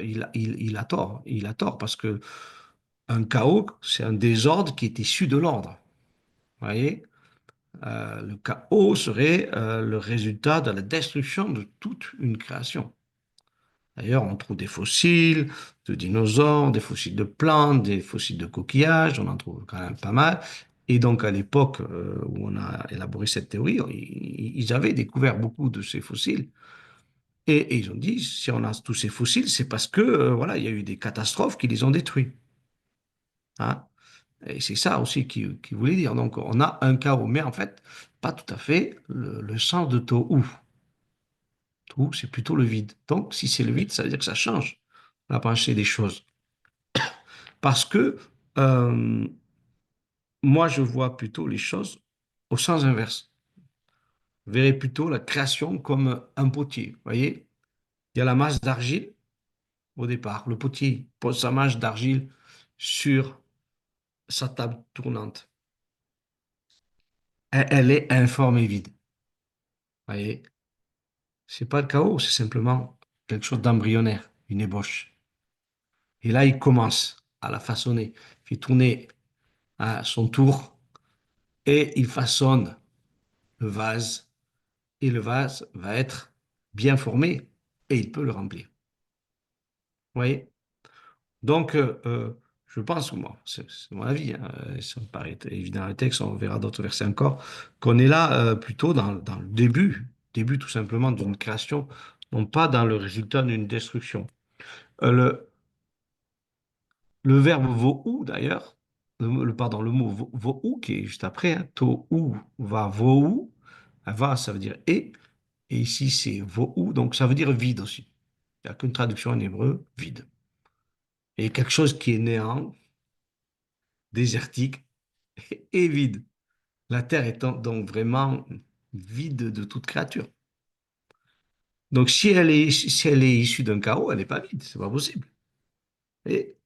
il a tort. Il a tort parce que un chaos, c'est un désordre qui est issu de l'ordre. Vous voyez? Le chaos serait le résultat de la destruction de toute une création. D'ailleurs, on trouve des fossiles de dinosaures, des fossiles de plantes, des fossiles de coquillages, on en trouve quand même pas mal. Et donc, à l'époque où on a élaboré cette théorie, ils avaient découvert beaucoup de ces fossiles. Et ils ont dit, si on a tous ces fossiles, c'est parce que voilà, il y a eu des catastrophes qui les ont détruits. Hein. Et c'est ça aussi qu'il voulait dire. Donc, on a un chaos, mais en fait, pas tout à fait le sens de Tohu. Tohu, c'est plutôt le vide. Donc, si c'est le vide, ça veut dire que ça change la pensée des choses. Parce que euh, moi, je vois plutôt les choses au sens inverse. Je verrais plutôt la création comme un potier. Vous voyez, il y a la masse d'argile au départ. Le potier pose sa masse d'argile sur sa table tournante. Elle est informe et vide. Vous voyez, c'est pas le chaos, c'est simplement quelque chose d'embryonnaire, une ébauche. Et là, il commence à la façonner, il fait tourner à son tour et il façonne le vase. Et le vase va être bien formé et il peut le remplir. Vous voyez? Donc, je pense, moi, c'est mon avis, hein, ça me paraît évident dans le texte, on verra d'autres versets encore, qu'on est là plutôt dans le début tout simplement d'une création, non pas dans le résultat d'une destruction. Euh, le, le verbe vohu, d'ailleurs, pardon, le mot vohu qui est juste après, hein, tohu va vohu, va, ça veut dire et ici c'est vohu, donc ça veut dire vide aussi. Il n'y a qu'une traduction en hébreu, vide. Et quelque chose qui est néant, désertique et vide. La terre étant donc vraiment vide de toute créature. Donc si elle est issue d'un chaos, elle n'est pas vide, c'est pas possible. Et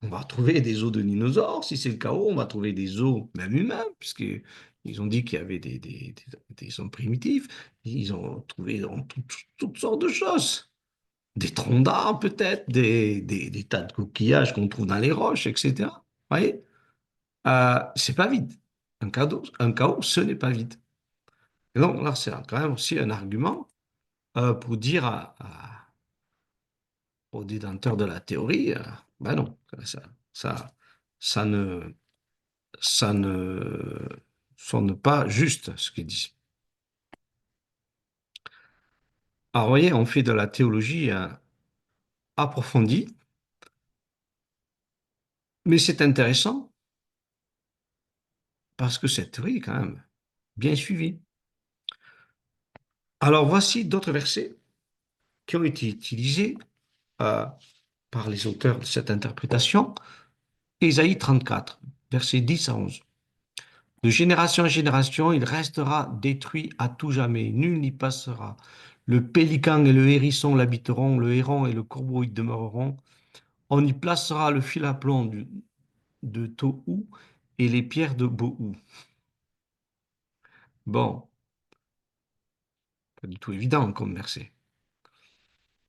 on va trouver des os de dinosaures. Si c'est le chaos, on va trouver des os, même humains, puisqu'ils ont dit qu'il y avait des hommes primitifs. Ils ont trouvé toutes sortes de choses. Des troncs d'arbres, peut-être, des tas de coquillages qu'on trouve dans les roches, etc. Vous voyez? C'est pas vide. Un chaos, ce n'est pas vide. Et donc, là, c'est quand même aussi un argument pour dire aux détenteurs de la théorie, ben non, ça, ça ne, ça ne sonne pas juste ce qu'ils disent. Alors, vous voyez, on fait de la théologie approfondie, mais c'est intéressant parce que cette théorie est quand même bien suivie. Alors, voici d'autres versets qui ont été utilisés euh, par les auteurs de cette interprétation. Ésaïe 34, versets 10 à 11. De génération en génération, il restera détruit à tout jamais, nul n'y passera. Le pélican et le hérisson l'habiteront, le héron et le corbeau y demeureront. On y placera le fil à plomb de Tohu et les pierres de Bohu. Bon, pas du tout évident comme verset.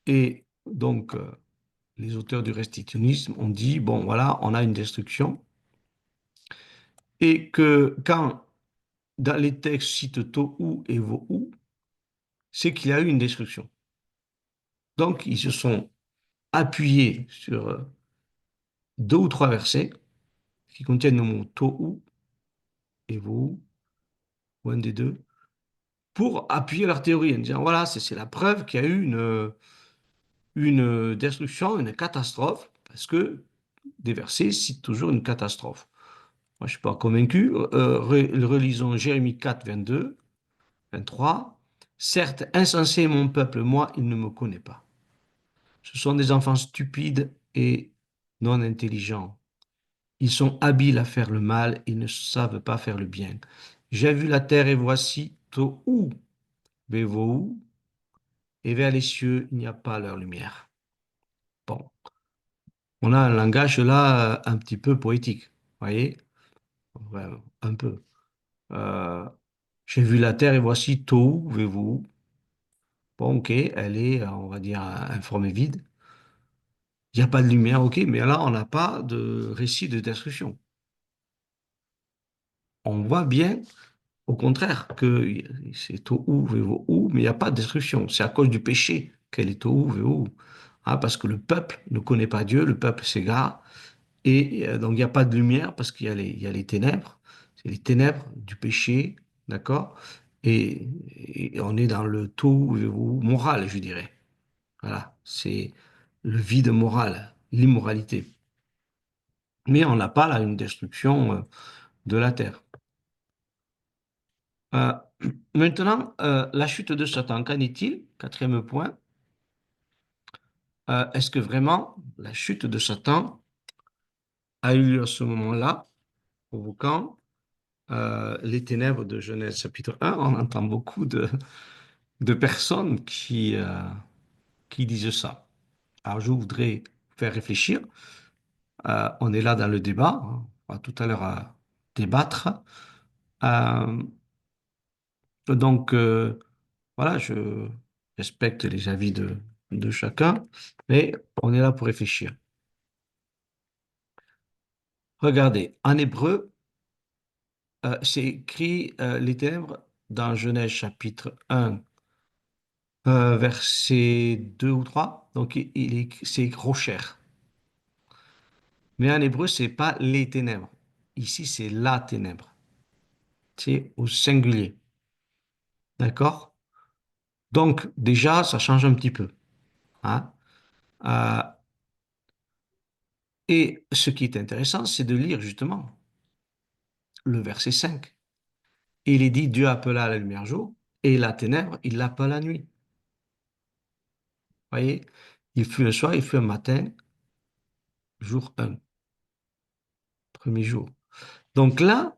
Et donc, les auteurs du restitutionnisme ont dit, bon, voilà, on a une destruction, et que quand dans les textes citent Tohu et Vohu, c'est qu'il y a eu une destruction. Donc, ils se sont appuyés sur deux ou trois versets qui contiennent le mot Tohu et Vohu, ou un des deux, pour appuyer leur théorie en disant, voilà, c'est la preuve qu'il y a eu une destruction, une catastrophe, parce que des versets citent toujours une catastrophe. Moi, je ne suis pas convaincu. Relisons Jérémie 4, 22, 23. Certes, insensé est mon peuple, moi, il ne me connaît pas. Ce sont des enfants stupides et non intelligents. Ils sont habiles à faire le mal, ils ne savent pas faire le bien. J'ai vu la terre et voici Tohu, Bevohu, et vers les cieux, il n'y a pas leur lumière. Bon, on a un langage là un petit peu poétique, vous voyez? Ouais, un peu. Euh, j'ai vu la terre et voici Tohu, Bevohu. Bon, ok, elle est, on va dire, informée vide. Il n'y a pas de lumière, ok, mais là, on n'a pas de récit de destruction. On voit bien, au contraire, que c'est tohu, vehu, mais il n'y a pas de destruction. C'est à cause du péché qu'elle est tohu, vehu. Ah, parce que le peuple ne connaît pas Dieu, le peuple s'égare, et donc il n'y a pas de lumière parce il y a les ténèbres, c'est les ténèbres du péché, d'accord? Et on est dans le tohu, vehu moral, je dirais. Voilà, c'est le vide moral, l'immoralité. Mais on n'a pas là une destruction de la terre. Euh, maintenant, la chute de Satan, qu'en est-il? Quatrième point. Est-ce que vraiment la chute de Satan a eu lieu à ce moment-là, provoquant les ténèbres de Genèse chapitre 1? On entend beaucoup de personnes qui disent ça. Alors, je voudrais faire réfléchir. On est là dans le débat, hein. On va tout à l'heure débattre. Euh, donc, voilà, je respecte les avis de chacun, mais on est là pour réfléchir. Regardez, en hébreu, c'est écrit les ténèbres dans Genèse chapitre 1, verset 2 ou 3. Donc, c'est rocher. Mais en hébreu, c'est pas les ténèbres. Ici, c'est la ténèbre. C'est au singulier. D'accord? Donc, déjà, ça change un petit peu, hein. Euh, et ce qui est intéressant, c'est de lire justement le verset 5. Il est dit, Dieu appela la lumière jour, et la ténèbre, il l'appela nuit. Vous voyez, il fut un soir, il fut un matin, jour un, premier jour. Donc là,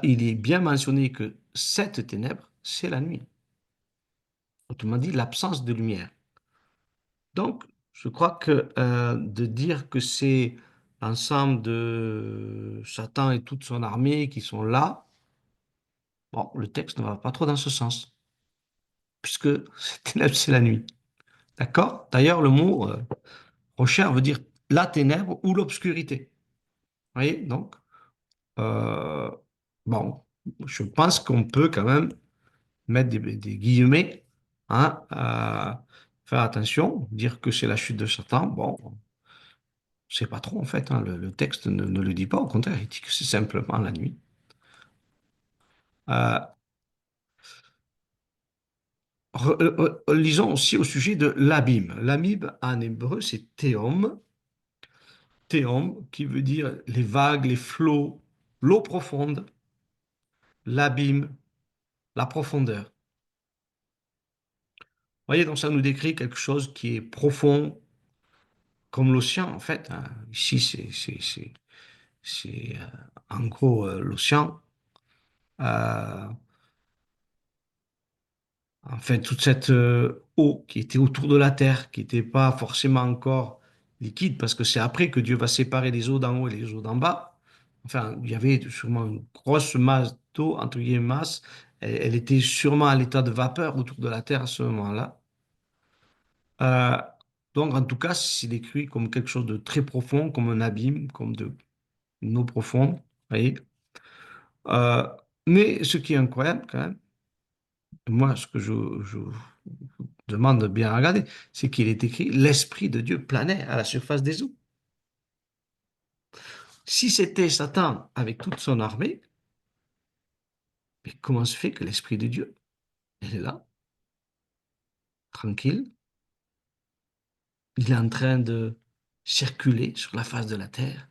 il est bien mentionné que cette ténèbre, c'est la nuit. Autrement dit, l'absence de lumière. Donc, je crois que de dire que c'est l'ensemble de Satan et toute son armée qui sont là, bon, le texte ne va pas trop dans ce sens, puisque cette ténèbre, c'est la nuit. D'accord? D'ailleurs, le mot rocher veut dire la ténèbre ou l'obscurité. Vous voyez? Donc, euh, bon, je pense qu'on peut quand même mettre des guillemets, hein, faire attention, dire que c'est la chute de Satan. Bon, c'est pas trop en fait, hein, le texte ne le dit pas, au contraire, il dit que c'est simplement la nuit. Euh, lisons aussi au sujet de l'abîme. L'abîme en hébreu, c'est théom. Théom, qui veut dire les vagues, les flots, l'eau profonde, l'abîme, la profondeur. Vous voyez, donc ça nous décrit quelque chose qui est profond, comme l'océan, en fait, hein. Ici, en gros l'océan. Euh, en fait, toute cette eau qui était autour de la terre, qui n'était pas forcément encore liquide, parce que c'est après que Dieu va séparer les eaux d'en haut et les eaux d'en bas. Enfin, il y avait sûrement une grosse masse d'eau, entre guillemets masse. Elle était sûrement à l'état de vapeur autour de la terre à ce moment-là. Euh, donc, en tout cas, c'est décrit comme quelque chose de très profond, comme un abîme, comme une eau profonde. Vous voyez. Euh, mais ce qui est incroyable quand même, moi, ce que je vous demande de bien regarder, c'est qu'il est écrit l'Esprit de Dieu planait à la surface des eaux. Si c'était Satan avec toute son armée, mais comment se fait que l'Esprit de Dieu, il est là, tranquille, Il est en train de circuler sur la face de la terre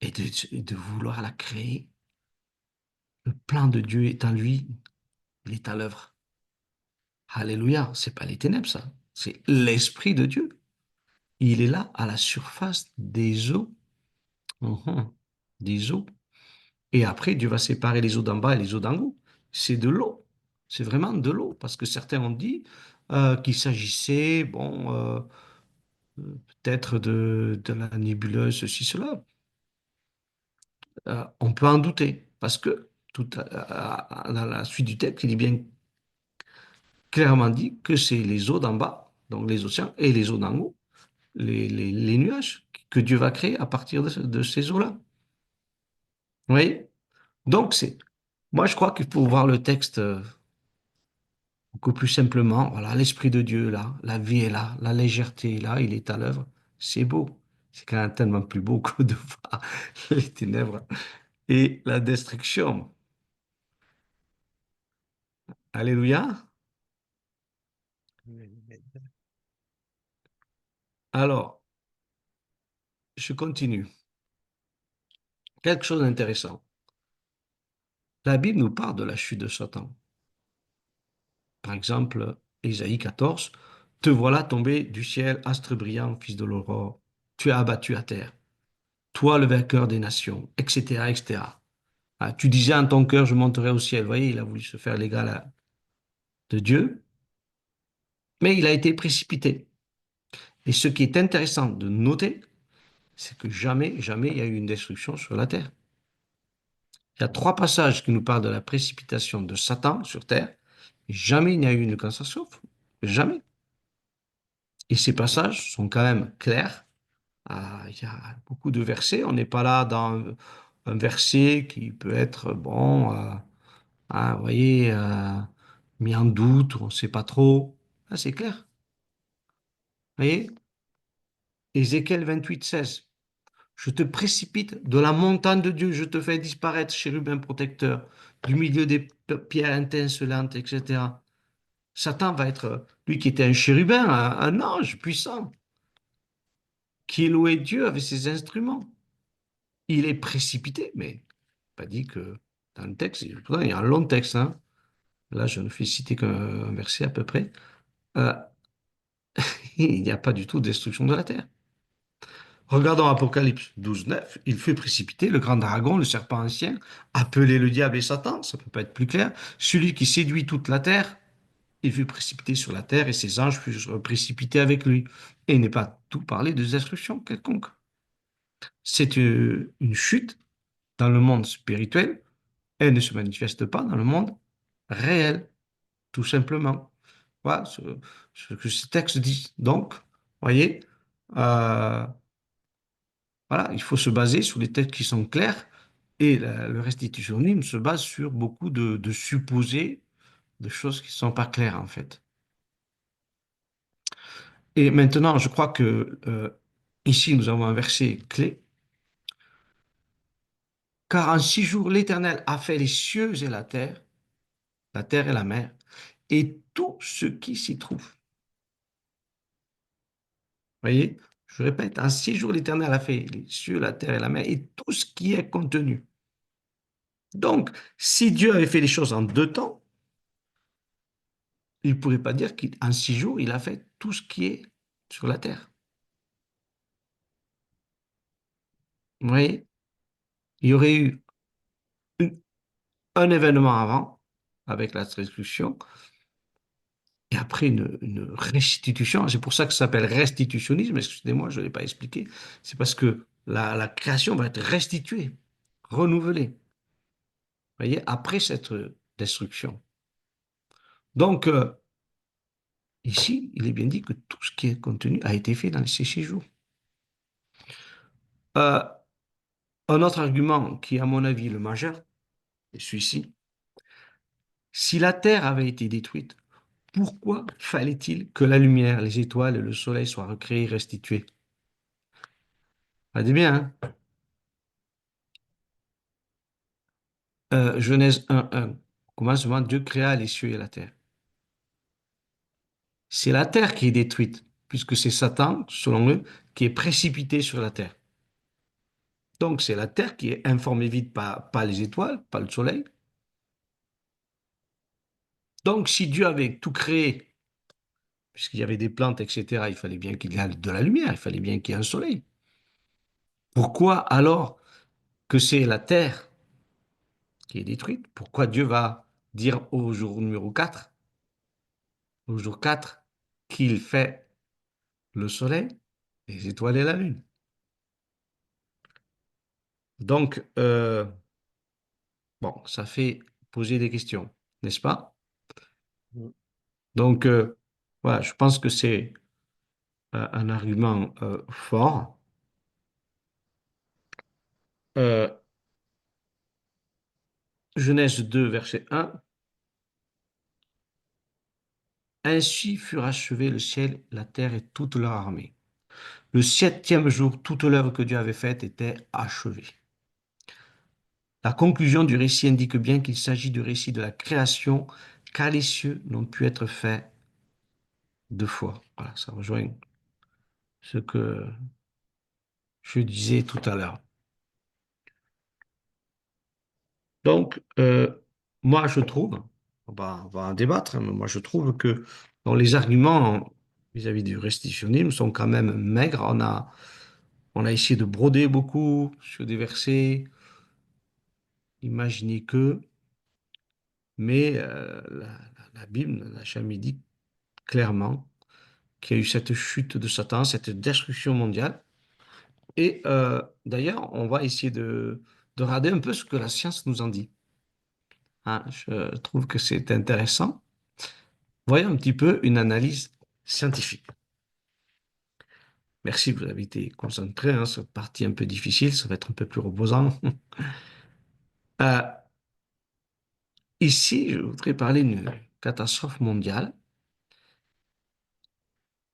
et de vouloir la créer. Le plan de Dieu est en lui, il est à l'œuvre. Alléluia, c'est pas les ténèbres, ça. C'est l'Esprit de Dieu. Il est là à la surface des eaux. Mhm. Des eaux. Et après, Dieu va séparer les eaux d'en bas et les eaux d'en haut. C'est de l'eau. C'est vraiment de l'eau. Parce que certains ont dit qu'il s'agissait, bon, peut-être de la nébuleuse, ceci, cela. On peut en douter. Parce que dans la suite du texte, il est bien clairement dit que c'est les eaux d'en bas, donc les océans, et les eaux d'en haut, les nuages que Dieu va créer à partir de ces eaux-là. Vous voyez? Donc, moi, je crois qu'il faut voir le texte beaucoup plus simplement. Voilà, l'Esprit de Dieu est là, la vie est là, la légèreté est là, il est à l'œuvre. C'est beau. C'est quand même tellement plus beau que de voir les ténèbres et la destruction. Alléluia. Alors, je continue. Quelque chose d'intéressant. La Bible nous parle de la chute de Satan. Par exemple, Ésaïe 14, te voilà tombé du ciel, astre brillant, fils de l'aurore. Tu es abattu à terre. Toi, le vainqueur des nations, etc., etc. Ah, tu disais en ton cœur, je monterai au ciel. Vous voyez, il a voulu se faire l'égal de Dieu, mais il a été précipité. Et ce qui est intéressant de noter, c'est que jamais, jamais il y a eu une destruction sur la terre. Il y a trois passages qui nous parlent de la précipitation de Satan sur terre. Et jamais il n'y a eu une catastrophe. Jamais. Et ces passages sont quand même clairs. Il y a beaucoup de versets. On n'est pas là dans un verset qui peut être, bon, vous voyez, mis en doute, on ne sait pas trop. Là, c'est clair. Vous voyez, Ézéchiel 28, 16. Je te précipite de la montagne de Dieu, je te fais disparaître, chérubin protecteur, du milieu des pierres étincelantes, etc. Satan va être, lui qui était un chérubin, un ange puissant, qui louait Dieu avec ses instruments. Il est précipité, mais pas dit que dans le texte, pourtant il y a un long texte, hein. Là, je ne fais citer qu'un verset à peu près. Euh, il n'y a pas du tout de destruction de la terre. Regardons Apocalypse 12, 9. Il fut précipité, le grand dragon, le serpent ancien, appelé le diable et Satan, ça ne peut pas être plus clair, celui qui séduit toute la terre, il fut précipité sur la terre et ses anges furent précipités avec lui. Et il n'est pas tout parlé de destruction quelconque. C'est une chute dans le monde spirituel, elle ne se manifeste pas dans le monde réel, tout simplement. Voilà ce que ce texte dit. Donc, voyez, euh, voilà, il faut se baser sur les textes qui sont clairs et le restitutionnisme se base sur beaucoup de supposés, de choses qui ne sont pas claires en fait. Et maintenant, je crois que ici, nous avons un verset clé. Car en 6 jours, l'Éternel a fait les cieux et la terre et la mer, et tout ce qui s'y trouve. Voyez, je répète, en 6 jours, l'Éternel a fait les cieux, la terre et la mer, et tout ce qui est contenu. Donc, si Dieu avait fait les choses en 2 temps, il ne pourrait pas dire qu'en 6 jours, il a fait tout ce qui est sur la terre. Vous voyez, il y aurait eu une- un événement avant, avec la destruction, et après une restitution. C'est pour ça que ça s'appelle restitutionnisme. Excusez-moi, je ne l'ai pas expliqué. C'est parce que la création va être restituée, renouvelée. Vous voyez, après cette destruction. Donc, ici, il est bien dit que tout ce qui est contenu a été fait dans ces 6 jours. Euh, un autre argument qui, à mon avis, est le majeur, est celui-ci. Si la Terre avait été détruite, pourquoi fallait-il que la lumière, les étoiles et le soleil soient recréés et restitués? Regardez bien, hein. Genèse 1:1. Au commencement, Dieu créa les cieux et la terre. C'est la terre qui est détruite. puisque c'est Satan, selon eux, qui est précipité sur la terre. Donc c'est la terre qui est informée vite, pas les étoiles, pas le soleil. Donc si Dieu avait tout créé, puisqu'il y avait des plantes, etc., il fallait bien qu'il y ait de la lumière, il fallait bien qu'il y ait un soleil. Pourquoi alors que c'est la terre qui est détruite? Pourquoi Dieu va dire au jour numéro 4, au jour 4, qu'il fait le soleil, les étoiles et la lune? Donc, bon, ça fait poser des questions, n'est-ce pas? Donc, voilà, je pense que c'est un argument fort. Euh, Genèse 2, verset 1. Ainsi furent achevés le ciel, la terre et toute leur armée. Le septième jour, toute l'œuvre que Dieu avait faite était achevée. La conclusion du récit indique bien qu'il s'agit du récit de la création, car les cieux n'ont pu être faits deux fois. Voilà, ça rejoint ce que je disais tout à l'heure. Donc, moi, je trouve, on va en débattre, hein, mais moi, je trouve que dans les arguments vis-à-vis du restitutionnisme sont quand même maigres. On a essayé de broder beaucoup sur des versets, imaginer que, mais la Bible n'a jamais dit clairement qu'il y a eu cette chute de Satan, cette destruction mondiale. Et d'ailleurs, on va essayer de regarder un peu ce que la science nous en dit. Hein, je trouve que c'est intéressant. Voyons un petit peu une analyse scientifique. Merci, vous avez été concentré, hein, cette partie un peu difficile, ça va être un peu plus reposant. Euh, Ici, je voudrais parler d'une catastrophe mondiale.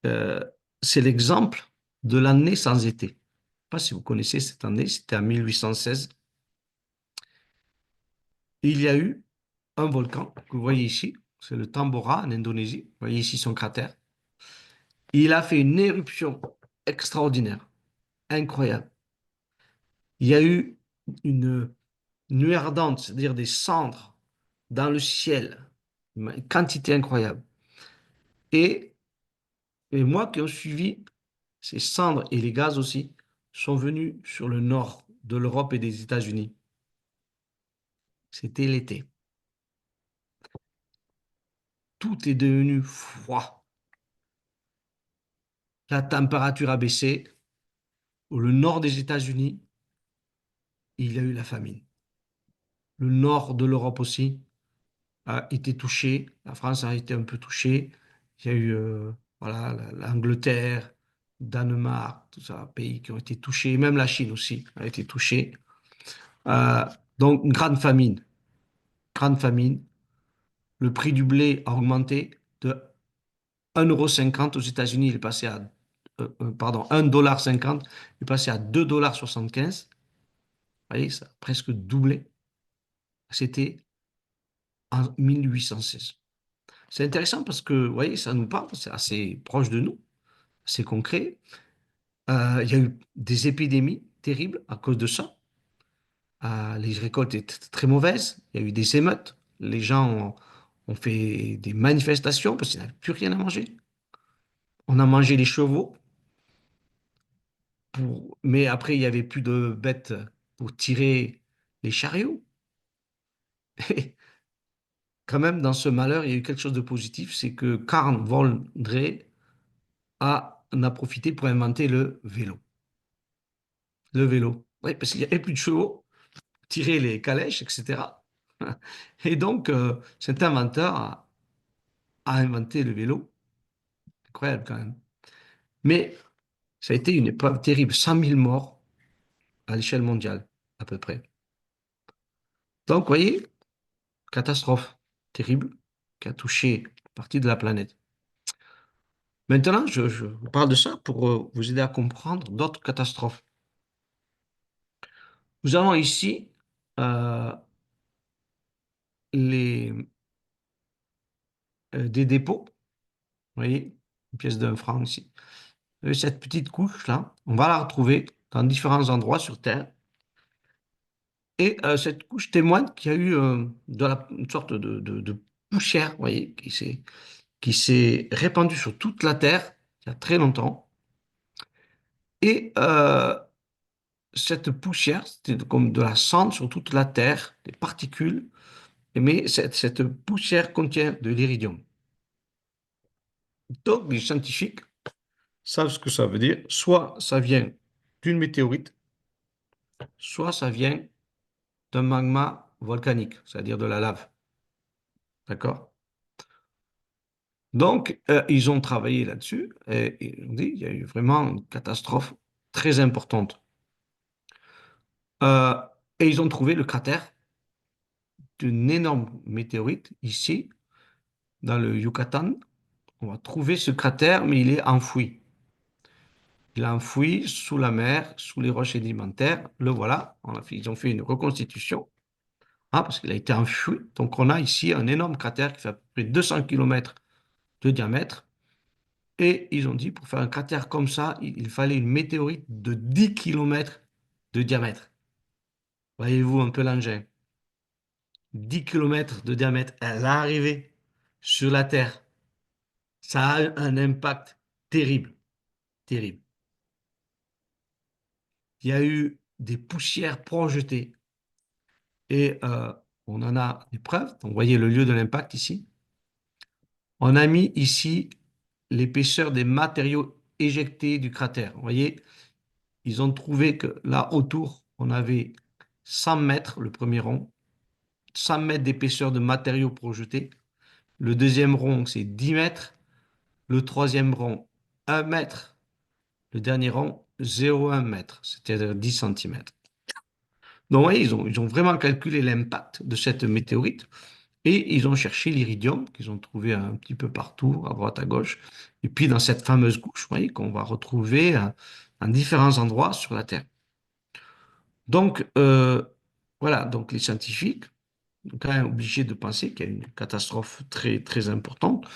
Euh, c'est l'exemple de l'année sans été. Je ne sais pas si vous connaissez cette année, c'était en 1816. Il y a eu un volcan que vous voyez ici, c'est le Tambora en Indonésie. Vous voyez ici son cratère. Il a fait une éruption extraordinaire, incroyable. Il y a eu une nuée ardente, c'est-à-dire des cendres dans le ciel, une quantité incroyable. Et les mois qui ont suivi, ces cendres et les gaz aussi sont venus sur le nord de l'Europe et des États-Unis. C'était l'été. Tout est devenu froid. La température a baissé. Le nord des États-Unis, il y a eu la famine. Le nord de l'Europe aussi a été touché. La France a été un peu touchée. Il y a eu voilà, l'Angleterre, Danemark, tout ça, pays qui ont été touchés. Même la Chine aussi a été touchée. Euh, donc, une grande famine. Grande famine. Le prix du blé a augmenté de 1,50 € aux États-Unis. Il est passé à, pardon, 1,50 $. Il est passé à 2,75 $. Vous voyez, ça a presque doublé. C'était en 1816. C'est intéressant parce que, vous voyez, ça nous parle, c'est assez proche de nous, c'est concret. Il y a eu des épidémies terribles à cause de ça. Les récoltes étaient très mauvaises. Il y a eu des émeutes. Les gens ont fait des manifestations parce qu'ils n'avaient plus rien à manger. On a mangé les chevaux, mais après, il n'y avait plus de bêtes pour tirer les chariots. Et quand même, dans ce malheur, il y a eu quelque chose de positif, c'est que Karl von Drais en a profité pour inventer le vélo. Le vélo. Oui, parce qu'il n'y avait plus de chevaux, tirer les calèches, etc. Et donc, cet inventeur a inventé le vélo. Incroyable quand même. Mais ça a été une épreuve terrible. 100 000 morts à l'échelle mondiale, à peu près. Donc, vous voyez, catastrophe terrible qui a touché une partie de la planète. Maintenant, je vous parle de ça pour vous aider à comprendre d'autres catastrophes. Nous avons ici euh, des dépôts, vous voyez. une pièce d'un franc ici. Et cette petite couche-là, on va la retrouver dans différents endroits sur Terre. Et cette couche témoigne qu'il y a eu une sorte de poussière, vous voyez, qui s'est répandue sur toute la Terre il y a très longtemps. Et cette poussière, c'était comme de la cendre sur toute la Terre, des particules, mais cette poussière contient de l'iridium. Donc, les scientifiques savent ce que ça veut dire. Soit ça vient d'une météorite, soit ça vient d'un magma volcanique, c'est-à-dire de la lave. D'accord? Donc, ils ont travaillé là-dessus et ils ont dit il y a eu vraiment une catastrophe très importante. Euh, et ils ont trouvé le cratère d'une énorme météorite ici, dans le Yucatan. On va trouver ce cratère, mais il est enfoui. Il est enfoui sous la mer, sous les roches sédimentaires. Le voilà. Ils ont fait une reconstitution, hein, parce qu'il a été enfoui. Donc, on a ici un énorme cratère qui fait à peu près 200 kilomètres de diamètre. Et ils ont dit, pour faire un cratère comme ça, il fallait une météorite de 10 kilomètres de diamètre. Voyez-vous un peu l'engin. 10 kilomètres de diamètre, elle est arrivée sur la Terre. Ça a un impact terrible, terrible. Il y a eu des poussières projetées et on en a des preuves. Donc, vous voyez le lieu de l'impact ici. On a mis ici l'épaisseur des matériaux éjectés du cratère. Vous voyez, ils ont trouvé que là autour, on avait 100 mètres, le premier rond, 100 mètres d'épaisseur de matériaux projetés. Le deuxième rond, c'est 10 mètres. Le troisième rond, 1 mètre. Le dernier rond, 0,1 mètre, c'est-à-dire 10 centimètres. Donc, vous voyez, ils ont vraiment calculé l'impact de cette météorite et ils ont cherché l'iridium qu'ils ont trouvé un petit peu partout, à droite, à gauche, et puis dans cette fameuse couche, vous voyez, qu'on va retrouver en différents endroits sur la Terre. Donc, voilà, donc les scientifiques sont quand même obligés de penser qu'il y a une catastrophe très, très importante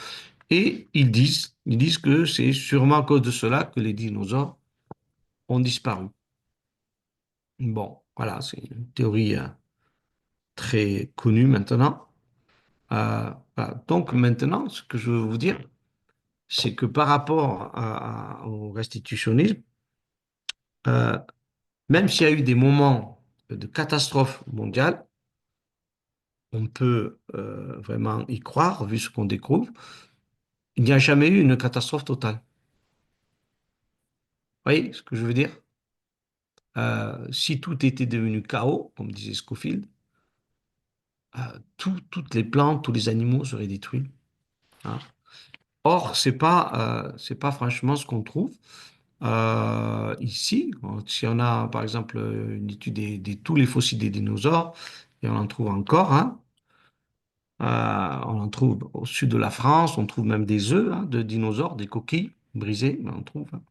et ils disent que c'est sûrement à cause de cela que les dinosaures ont disparu. Bon, voilà, c'est une théorie très connue maintenant. Voilà. Donc maintenant, ce que je veux vous dire, c'est que par rapport au restitutionnisme, euh, même s'il y a eu des moments de catastrophe mondiale, on peut vraiment y croire, vu ce qu'on découvre, il n'y a jamais eu une catastrophe totale. Vous voyez ce que je veux dire? Si tout était devenu chaos, comme disait Scofield, toutes les plantes, tous les animaux seraient détruits, hein. Or, c'est pas franchement ce qu'on trouve. Ici, si on a par exemple une étude tous les fossiles des dinosaures, et on en trouve encore, hein, on en trouve au sud de la France, on trouve même des œufs, hein, de dinosaures, des coquilles brisées, mais on trouve, hein,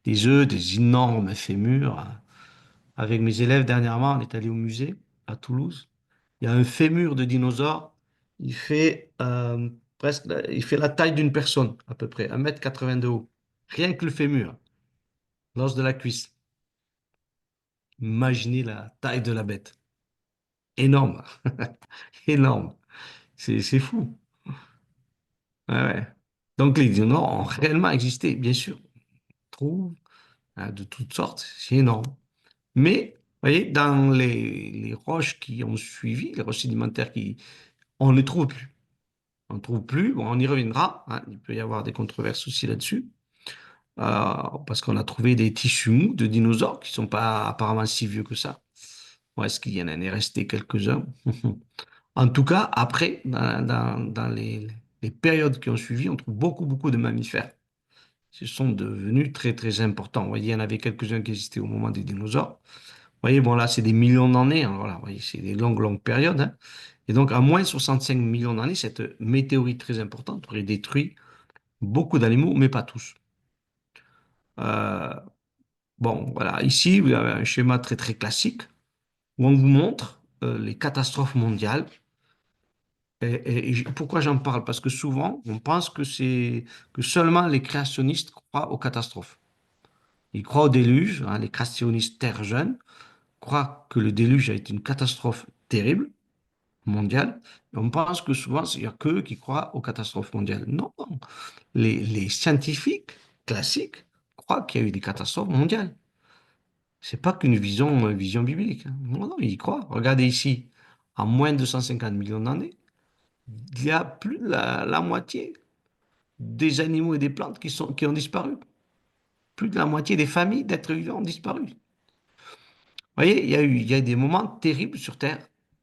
des œufs, des énormes fémurs, hein. Avec mes élèves dernièrement, on est allé au musée à Toulouse. Il y a un fémur de dinosaure, il fait il fait la taille d'une personne à peu près, 1,80 m de haut. Rien que le fémur, l'os de la cuisse. Imaginez la taille de la bête. Énorme. Énorme. C'est fou. Ouais, ouais. Donc les dinosaures ont réellement existé, bien sûr. On trouve de toutes sortes, c'est énorme. Mais, vous voyez, dans les roches qui ont suivi, les roches sédimentaires on ne les trouve plus. On ne trouve plus. Bon, on y reviendra, hein. Il peut y avoir des controverses aussi là-dessus. Parce qu'on a trouvé des tissus mous de dinosaures qui ne sont pas apparemment si vieux que ça. Ou est-ce qu'il y en est resté quelques-uns? En tout cas, après, dans les périodes qui ont suivi, on trouve beaucoup, beaucoup de mammifères. Ils sont devenus très, très importants. Vous voyez, il y en avait quelques-uns qui existaient au moment des dinosaures. Vous voyez, bon, là, c'est des millions d'années, hein, voilà, vous voyez, c'est des longues, longues périodes, hein. Et donc, à moins de 65 millions d'années, cette météorite très importante aurait détruit beaucoup d'animaux, mais pas tous. Euh, bon, voilà, ici, vous avez un schéma très, très classique où on vous montre les catastrophes mondiales Pourquoi j'en parle? Parce que souvent, on pense que seulement les créationnistes croient aux catastrophes. Ils croient au déluge, hein, les créationnistes terre jeunes croient que le déluge a été une catastrophe terrible, mondiale. Et on pense que souvent, il n'y a qu'eux qui croient aux catastrophes mondiales. Non, non. Les scientifiques classiques croient qu'il y a eu des catastrophes mondiales. C'est pas qu'une vision biblique, hein. Non, non, ils croient. Regardez ici, en moins de 150 millions d'années, il y a plus de la moitié des animaux et des plantes qui ont disparu. Plus de la moitié des familles d'êtres vivants ont disparu. Vous voyez, il y a des moments terribles sur Terre.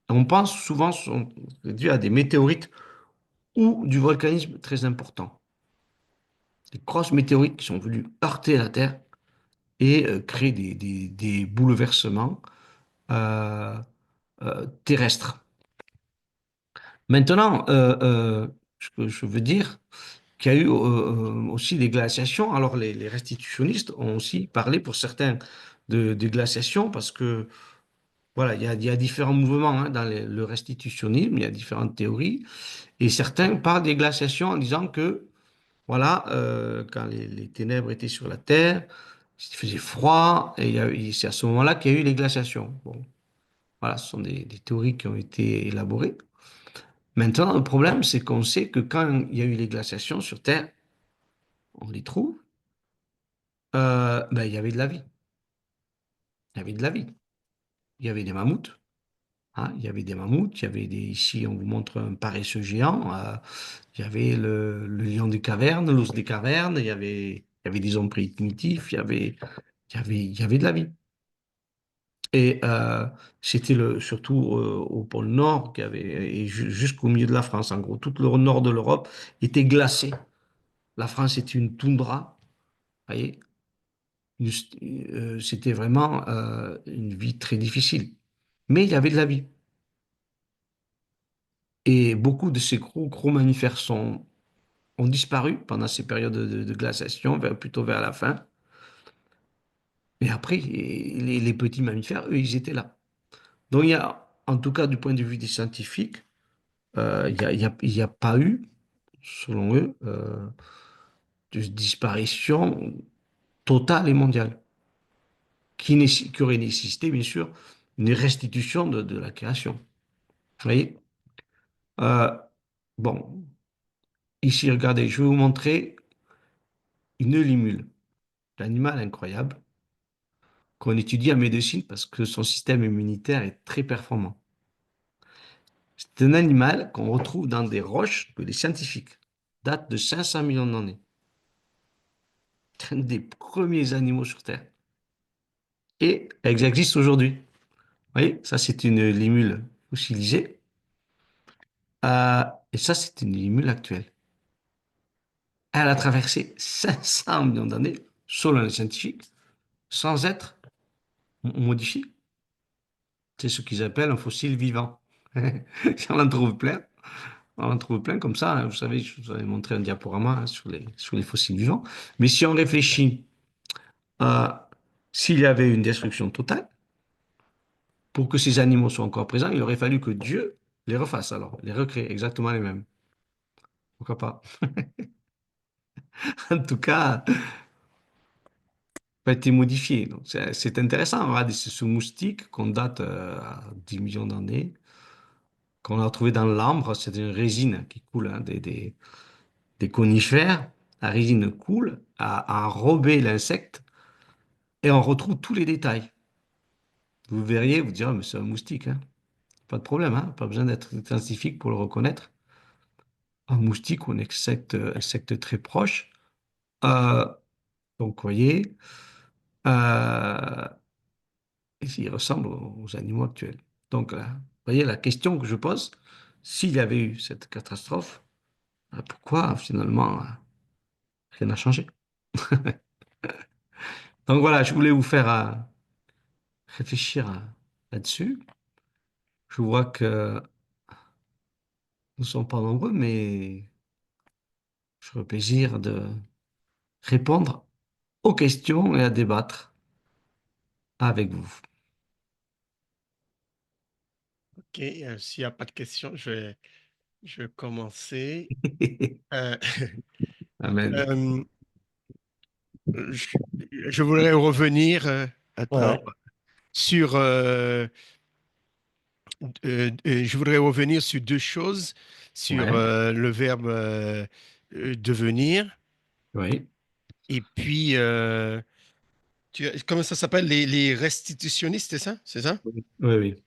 On pense souvent sont dû à des météorites ou du volcanisme très important. Des grosses météorites qui sont venues heurter la Terre et créer des bouleversements euh, terrestres. Maintenant, je veux dire qu'il y a eu aussi des glaciations. Alors, les restitutionnistes ont aussi parlé pour certains de glaciations parce que, voilà, il y a différents mouvements hein, dans le restitutionnisme, il y a différentes théories. Et certains parlent des glaciations en disant que, voilà, quand les ténèbres étaient sur la Terre, il faisait froid, et c'est à ce moment-là qu'il y a eu les glaciations. Bon, voilà, ce sont des théories qui ont été élaborées. Maintenant, le problème, c'est qu'on sait que quand il y a eu les glaciations sur Terre, on les trouve, ben, il y avait de la vie. Il y avait de la vie. Il y avait des mammouths. Hein, il y avait des mammouths. Ici, on vous montre un paresseux géant. Il y avait le lion des cavernes, l'ours des cavernes. Il y avait des hommes primitifs. Il y avait de la vie. Et c'était surtout au pôle Nord et jusqu'au milieu de la France. En gros, tout le nord de l'Europe était glacé. La France était une toundra. Vous voyez. C'était vraiment une vie très difficile. Mais il y avait de la vie. Et beaucoup de ces gros mammifères ont disparu pendant ces périodes de glaciation, plutôt vers la fin. Et après, les petits mammifères, eux, ils étaient là. Donc il y a, en tout cas du point de vue des scientifiques, il y a pas eu, selon eux, de disparition totale et mondiale, qui aurait nécessité, bien sûr, une restitution de la création. Vous voyez? Euh, bon, ici, regardez, je vais vous montrer une limule, l'animal incroyable qu'on étudie en médecine parce que son système immunitaire est très performant. C'est un animal qu'on retrouve dans des roches que les scientifiques datent de 500 millions d'années. C'est un des premiers animaux sur Terre. Et elles existent aujourd'hui. Vous voyez, ça c'est une limule fossilisée. Et ça c'est une limule actuelle. Elle a traversé 500 millions d'années, selon les scientifiques, sans être modifiée. C'est ce qu'ils appellent un fossile vivant. On en trouve plein. On en trouve plein comme ça, hein. Vous savez, je vous avais montré un diaporama hein, sur les fossiles vivants. Mais si on réfléchit à s'il y avait une destruction totale, pour que ces animaux soient encore présents, il aurait fallu que Dieu les refasse alors, les recrée exactement les mêmes. Pourquoi pas? En tout cas, pas été modifié. Donc, c'est intéressant. Regardez, c'est ce moustique qu'on date à 10 millions d'années, qu'on a retrouvé dans l'ambre. C'est une résine qui coule hein, des conifères. La résine coule, a enrobé l'insecte et on retrouve tous les détails. Vous verriez, vous direz, ah, mais c'est un moustique, hein. Pas de problème, hein. Pas besoin d'être scientifique pour le reconnaître. Un moustique ou un insecte très proche. Euh, donc, vous voyez, euh, il ressemble aux animaux actuels. Donc, là, vous voyez, la question que je pose, s'il y avait eu cette catastrophe, pourquoi finalement rien n'a changé? Donc voilà, je voulais vous faire réfléchir là-dessus. Je vois que nous ne sommes pas nombreux, mais j'aurai le plaisir de répondre aux questions et à débattre avec vous. Ok, s'il n'y a pas de questions, Je vais commencer. Euh, Amen. euh, je, je voudrais revenir, attends, Ouais, sur, je voudrais revenir sur deux choses, sur ouais, le verbe devenir oui, et puis, comment ça s'appelle, les restitutionnistes, c'est ça? C'est ça? oui, oui.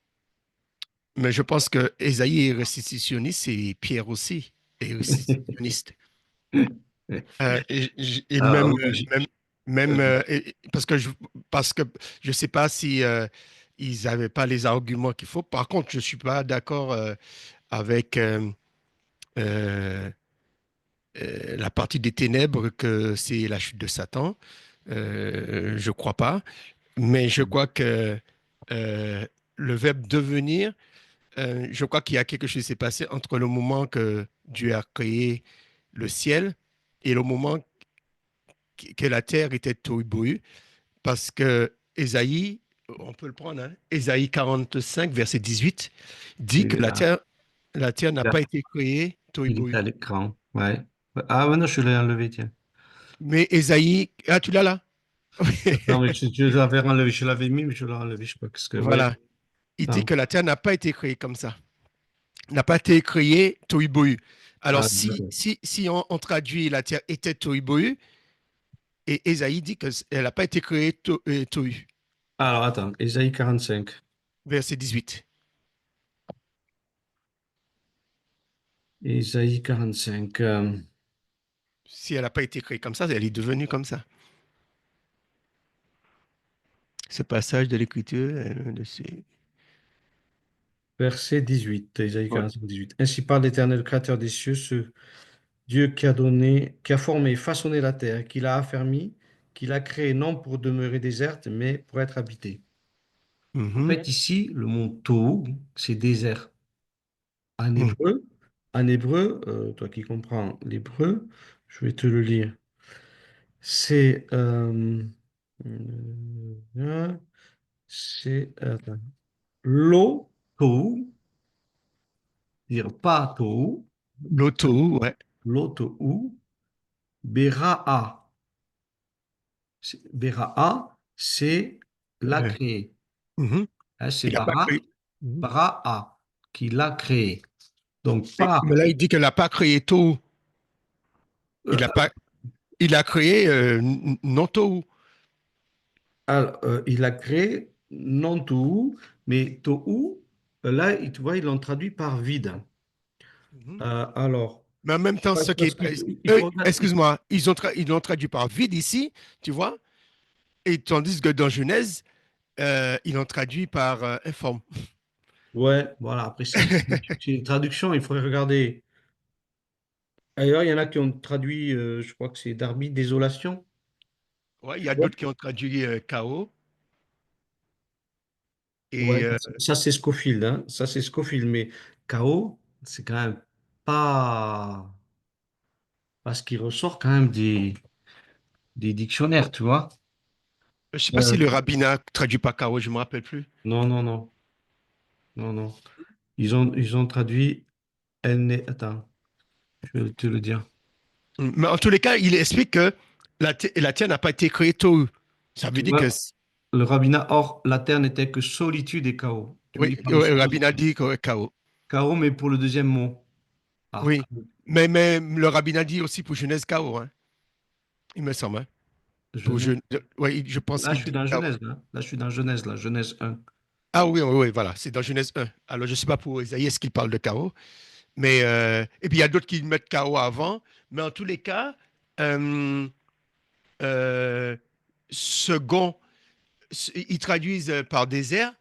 Mais je pense que Ésaïe est restitutionniste et Pierre aussi est restitutionniste. Et Ah même, oui, même parce que je sais pas si ils n'avaient pas les arguments qu'il faut. Par contre, je suis pas d'accord avec euh, la partie des ténèbres que c'est la chute de Satan. Je crois pas, mais je crois que euh, le verbe devenir, je crois qu'il y a quelque chose qui s'est passé entre le moment que Dieu a créé le ciel et le moment que la terre était tohu. Parce que Ésaïe, on peut le prendre, hein, Ésaïe 45, verset 18, dit il que est là. la terre n'a pas été créée Il est tohu. à l'écran. Ouais. Ah, ouais, non, je l'ai enlevé, tiens. Mais Ésaïe, ah, tu l'as là? Non, mais je l'avais enlevé. Je l'avais mis, mais je l'ai enlevé. Je sais pas qu'est-ce que. Ouais. Voilà. Il dit Non. que la terre n'a pas été créée comme ça. N'a pas été créée tohu. Alors, Ah, d'accord. si on traduit la terre était tohu, et Ésaïe dit qu'elle n'a pas été créée tohu, Alors, attends. Ésaïe 45. verset 18. Ésaïe 45. Si elle n'a pas été créée comme ça, elle est devenue comme ça. Ce passage de l'Écriture, Verset 18. Ésaïe ouais. 45, 18. Ainsi parle l'Éternel, créateur des cieux, ce Dieu qui a donné, qui a formé, façonné la terre, qui l'a affermi, qui l'a créée non pour demeurer déserte, mais pour être habitée. En Mhm. fait, ici, le mot tohu, c'est désert. En Mhm. hébreu, toi qui comprends l'hébreu, je vais te le lire. C'est attends, lo tohu, dire pas tohu, L'auto, ouais. lo tohu, bera'a. Bera'a, c'est l'a Euh, créé. mhm. Hein, c'est Il n'a pas créé. Mhm. Bara'a qui l'a créé. Donc, pas. Mais là, il dit qu'il n'a pas créé tout. euh, Il a pas, il a créé non tout. alors, il a créé non tohu, mais tohu, là, tu vois, ils l'ont traduit par vide. Mhm. Alors, Mais en même temps, ce qui parce est, qu'il faut regarder. excuse-moi, ils l'ont traduit par vide ici, tu vois, et tandis que dans Genèse, ils l'ont traduit par informe. Ouais, voilà, après, c'est une traduction, il faudrait regarder. D'ailleurs, il y en a qui ont traduit, je crois que c'est Darby, désolation. Ouais, il y Tu a vois. d'autres qui ont traduit chaos. Ouais, Et ça c'est Scofield, hein. Ça c'est Scofield, mais KO, c'est quand même pas. Parce qu'il ressort quand même des dictionnaires, tu vois. je ne sais pas si Euh, le rabbinat traduit par chaos, je ne me rappelle plus. non, non, non, non, non. Ils ont traduit Attends, je vais te le dire. Mais en tous les cas, il explique que la terre n'a pas été créée tôt. Ça veut Tu dire que, vois, le rabbinat, or, la terre n'était que solitude et chaos. Tu vois, oui, il parle de ouais, le rabbinat solitude. dit que chaos. Chaos, mais pour le deuxième mot. Ah, Oui. Mais le rabbinat dit aussi pour Genèse chaos, hein, il me semble. Hein. Pour Genèse. ouais, je pense Là, je qu'il suis dit dans chaos. Genèse, là. Là, je suis dans Genèse, là. Genèse 1. Ah oui, oui, oui, voilà, c'est dans Genèse 1. Alors, je ne sais pas pour Isaïe, est-ce qu'il parle de chaos. Mais, et puis, il y a d'autres qui mettent chaos avant. Mais en tous les cas, euh, euh, second, ils traduisent par désert,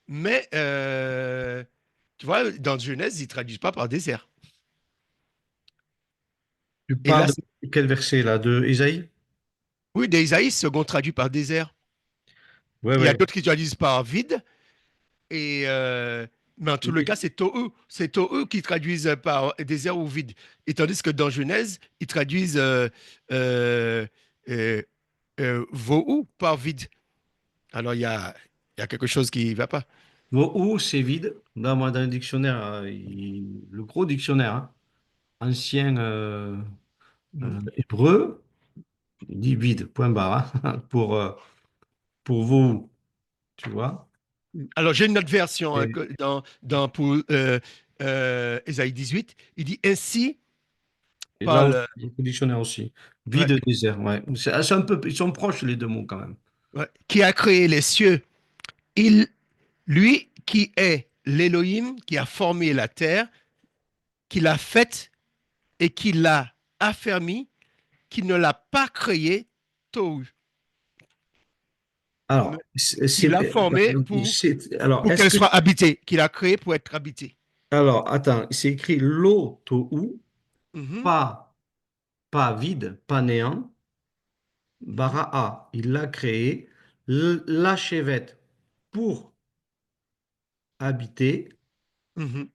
mais tu vois, dans Genèse, ils traduisent pas par désert. Tu Et là, parles de quel verset, là? De Ésaïe? oui, d'Ésaïe, second traduit par désert. Ouais, Il y a ouais. d'autres qui traduisent par vide, et, mais en tout le cas, c'est Tohu. C'est Tohu qui traduisent par désert ou vide. Et tandis que dans Genèse, ils traduisent euh, euh, Vohu par vide. Alors, il y a quelque chose qui ne va pas. Ou c'est vide. Là, moi, dans le dictionnaire, le gros dictionnaire, hein, ancien hébreu, il dit vide, point barre, hein, pour vous, tu vois. Alors, j'ai une autre version hein, Et, pour Ésaïe 18. Il dit ainsi et là aussi, parle, le dictionnaire aussi. ouais, Vide, désert, ouais. C'est un peu, ils sont proches, les deux mots, quand même. ouais, qui a créé les cieux. Il, lui qui est l'Élohim, qui a formé la terre, qui l'a faite et qui l'a affermi, qui ne l'a pas créée, Tohu, mais Alors, qui l'a formée alors, pour est-ce qu'elle que, soit habitée, qui l'a créée pour être habitée. alors, attends, c'est écrit lo tohu, Mhm, pas, pas vide, pas néant, mhm, Baraa, il l'a créé, l'achevette pour habiter, mhm,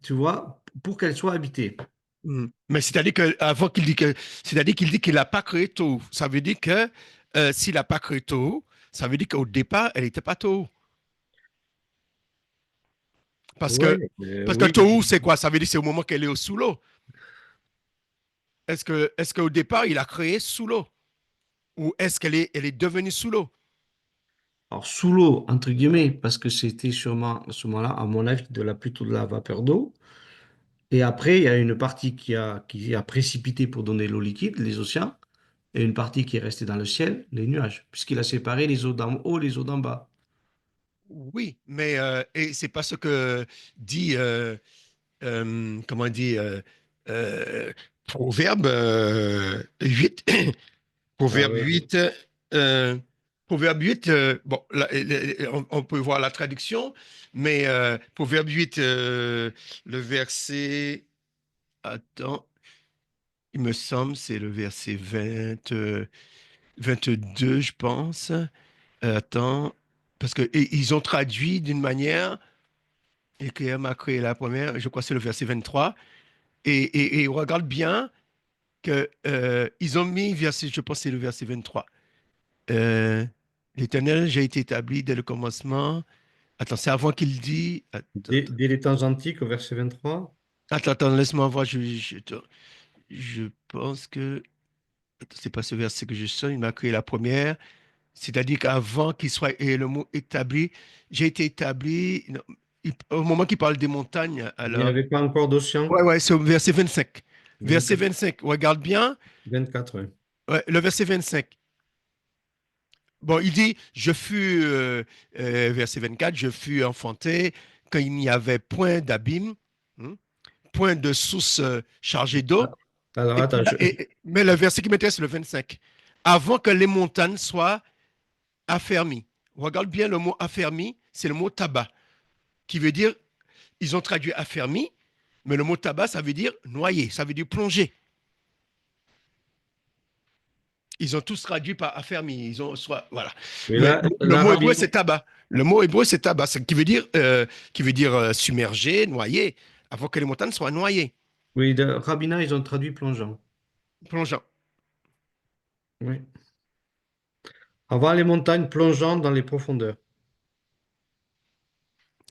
tu vois, pour qu'elle soit habitée. mhm. Mais c'est-à-dire que avant qu'il dit que, c'est-à-dire qu'il dit qu'il n'a pas créé Tohu. Ça veut dire que s'il n'a pas créé Tohu, ça veut dire qu'au départ, elle n'était pas Tohu. Parce Ouais, que, parce que oui. Tohu, c'est quoi? Ça veut dire que c'est au moment qu'elle est sous l'eau. Est-ce qu'au départ, il a créé sous l'eau? Ou est-ce elle est devenue sous l'eau? Alors, sous l'eau, entre guillemets, parce que c'était sûrement à ce moment-là, à mon avis, plutôt de la vapeur d'eau. Et après, il y a une partie qui a précipité pour donner l'eau liquide, les océans, et une partie qui est restée dans le ciel, les nuages, puisqu'il a séparé les eaux d'en haut et les eaux d'en bas. Oui, mais et c'est pas ce que dit, comment on dit, euh, Proverbe 8. Ah Proverbe oui. 8. euh, Proverbe 8, bon, là, on peut voir la traduction, mais Proverbe 8, le verset, attends, il me semble, c'est le verset 22, je pense. Attends, parce que ils ont traduit d'une manière, et qui m'a créé la première, je crois que c'est le verset 23, et on regarde bien que ils ont mis verset, je pense que c'est le verset 23. Euh, L'Éternel, j'ai été établi dès le commencement. Attends, c'est avant qu'il dit. Dès les temps antiques, au verset 23. Attends, laisse-moi voir. Je pense que. Attends, c'est pas ce verset que je sens. Il m'a créé la première. C'est-à-dire qu'avant qu'il soit. Et le mot établi, j'ai été établi. Non, au moment qu'il parle des montagnes, Il n'y alors. avait pas encore d'océan. Ouais, ouais, c'est au verset 25. Verset 24, 25, regarde bien. 24, ouais. Ouais, le verset 25. Bon, il dit, verset 24, je fus enfanté quand il n'y avait point d'abîme, hein, point de source chargée d'eau. Ah, alors, Et puis attends, là, mais le verset qui m'intéresse, c'est le 25. Avant que les montagnes soient affermies. Regarde bien le mot affermi, c'est le mot tabac, qui veut dire, ils ont traduit affermi, mais le mot tabac, ça veut dire noyer, ça veut dire plonger. Ils ont tous traduit par affermi. Ils ont soit voilà. mais Mais là, le mot hébreu l'Arabie, c'est tabac. Le mot hébreu c'est tabac, qui veut dire submerger, noyer, avant que les montagnes soient noyées, oui, de Rabina, ils ont traduit plongeant. plongeant. Oui. Avant les montagnes plongeant dans les profondeurs.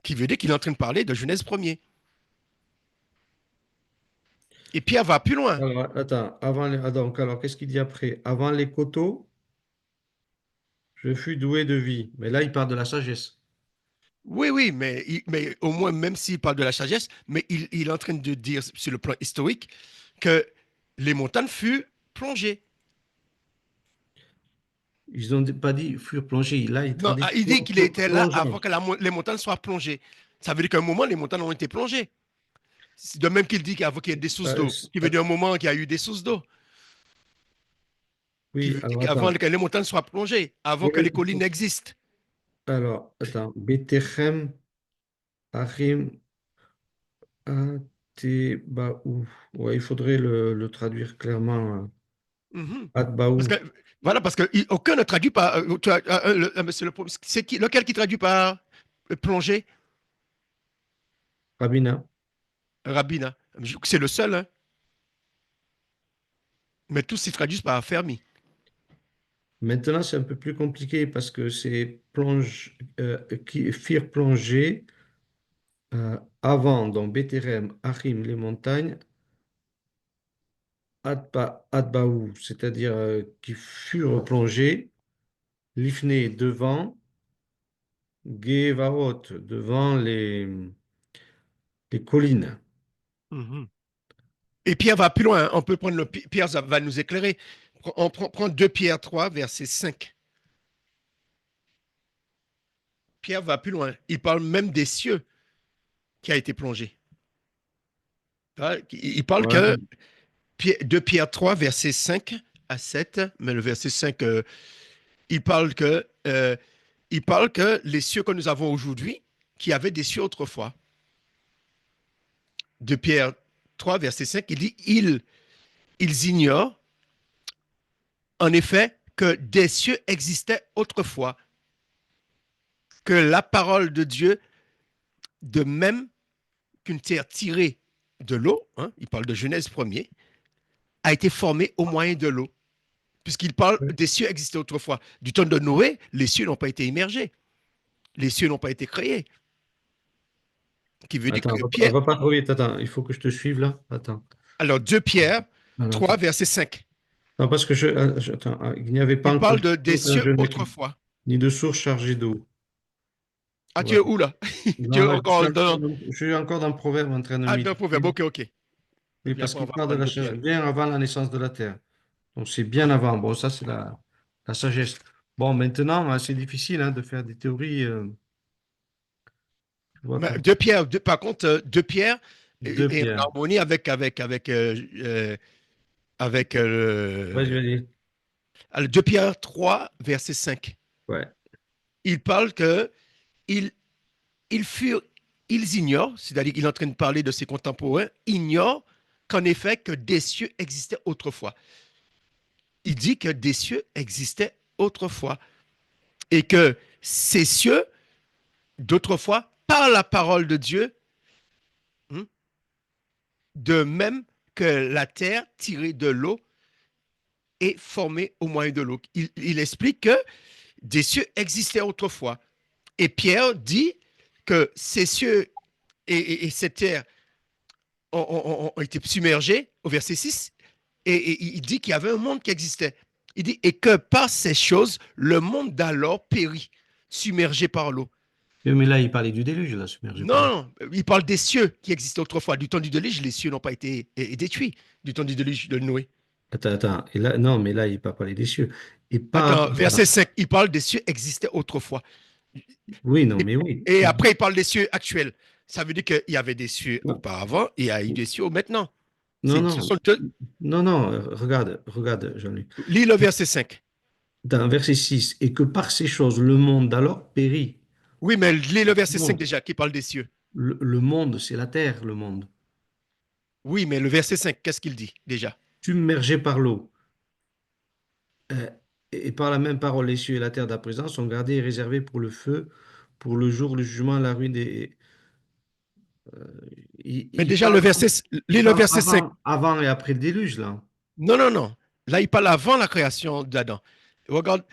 Qui veut dire qu'il est en train de parler de Genèse premier. Et Pierre va plus loin. Alors, attends, donc, alors, qu'est-ce qu'il dit après? Avant les coteaux, je fus doué de vie. Mais là, il parle de la sagesse. Oui, oui, mais au moins, même s'il parle de la sagesse, mais il est en train de dire sur le plan historique que les montagnes furent plongées. Ils n'ont pas dit furent plongés. Là, il Non, traduit il dit qu'il était là avant plongeant. que les montagnes soient plongées. Ça veut dire qu'à un moment, les montagnes ont été plongées. De même qu'il dit qu'avant qu'il y ait des sources d'eau, qui veut dire un moment qu'il y a eu des sources d'eau, qui Oui, veut dire alors qu'avant attends. que les montagnes soient plongées, avant Oui, que les collines existent. alors, attends. Betechem, Harim, Atbaou. Ouais, il faudrait le traduire clairement. Mhm. Parce Atbaou, que, voilà, parce que aucun ne traduit par. C'est qui, lequel qui traduit par plongée? Rabina. Rabbin, hein. C'est le seul, hein. Mais tous s'y traduisent par affermi. Maintenant, c'est un peu plus compliqué parce que c'est plonge, qui firent plonger avant dans Béthérem, Achim, les montagnes, Adbaou, c'est-à-dire qui furent plongés, Lifné devant, Gévarot devant les collines. Mhm. Et Pierre va plus loin, hein. On peut prendre Pierre va nous éclairer. Prend 2 Pierre 3, verset 5. Pierre va plus loin. Il parle même des cieux qui a été plongé. Il parle Ouais. que 2 Pierre 3, verset 5 à 7, mais le verset 5, il parle que les cieux que nous avons aujourd'hui, qui avaient des cieux autrefois. 2 Pierre 3, verset 5, il dit, ils ignorent en effet que des cieux existaient autrefois, que la parole de Dieu, de même qu'une terre tirée de l'eau, hein, il parle de Genèse 1er, a été formée au moyen de l'eau. Puisqu'il parle des cieux existaient autrefois. Du temps de Noé, les cieux n'ont pas été immergés. Les cieux n'ont pas été créés. Qui veut dire Attends, que on Pierre, va pas trop vite. Attends, il faut que je te suive là. Attends. alors 2 Pierre Alors, 3, attends. verset 5, Non, parce que attends, il n'y avait pas il encore parle de des source, hein, cieux autrefois. ni de source chargée d'eau. Ah, tu es Voilà. où là? Tu Non, es là, encore dans... je suis encore dans le proverbe en train de Ah, dans le proverbe, méditer. ok, ok. Oui, Puis parce après, on qu'il va parle de prendre 2 Pierre. bien avant la naissance de la terre. Donc c'est bien avant. Bon, ça c'est la sagesse. Bon, maintenant, c'est difficile hein, de faire des théories. Tu vois, Mais quand 2 Pierre, par contre, 2 Pierre deux est en pierres. harmonie avec Vas-y, vas-y. 2 Pierre 3, verset 5. Ouais. Il parle que ils, ils furent, ils ignorent, c'est-à-dire qu'il est en train de parler de ses contemporains, ignorent qu'en effet que des cieux existaient autrefois. Il dit que des cieux existaient autrefois et que ces cieux d'autrefois, par la parole de Dieu, hein, de même que la terre tirée de l'eau est formée au moyen de l'eau. Il explique que des cieux existaient autrefois. Et Pierre dit que ces cieux et cette terre ont été submergés au verset 6. Et il dit qu'il y avait un monde qui existait. Il dit, et que par ces choses, le monde d'alors périt, submergé par l'eau. Oui, mais là, il parlait du déluge, là, submergé par l'eau. Non, il parle des cieux qui existaient autrefois. Du temps du déluge, les cieux n'ont pas été détruits. Du temps du déluge de Noé. Attends. Et là, non, mais là, il pas parlé des cieux. Et par Attends, rapport verset à... 5, il parle des cieux existaient autrefois. Oui, non, Et, mais oui. et après, il parle des cieux actuels. Ça veut dire qu'il y avait des cieux Non, auparavant et il y a eu des cieux maintenant. non, Ce non, sont deux. non, regarde, Jean-Luc. Lis le verset 5. Dans verset 6 et que par ces choses, le monde d'alors périt. Oui, mais lis le verset 5 Monde. déjà, qui parle des cieux. Le monde, c'est la terre, le monde. Oui, mais le verset 5, qu'est-ce qu'il dit déjà? Submergé par l'eau. Euh, et par la même parole, les cieux et la terre d'à présent sont gardés et réservés pour le feu, pour le jour, le jugement, la ruine. Mais Il déjà, parle, lis il le parle verset 5. avant et après le déluge, là. Non, non, non. Là, il parle avant la création d'Adam. Regarde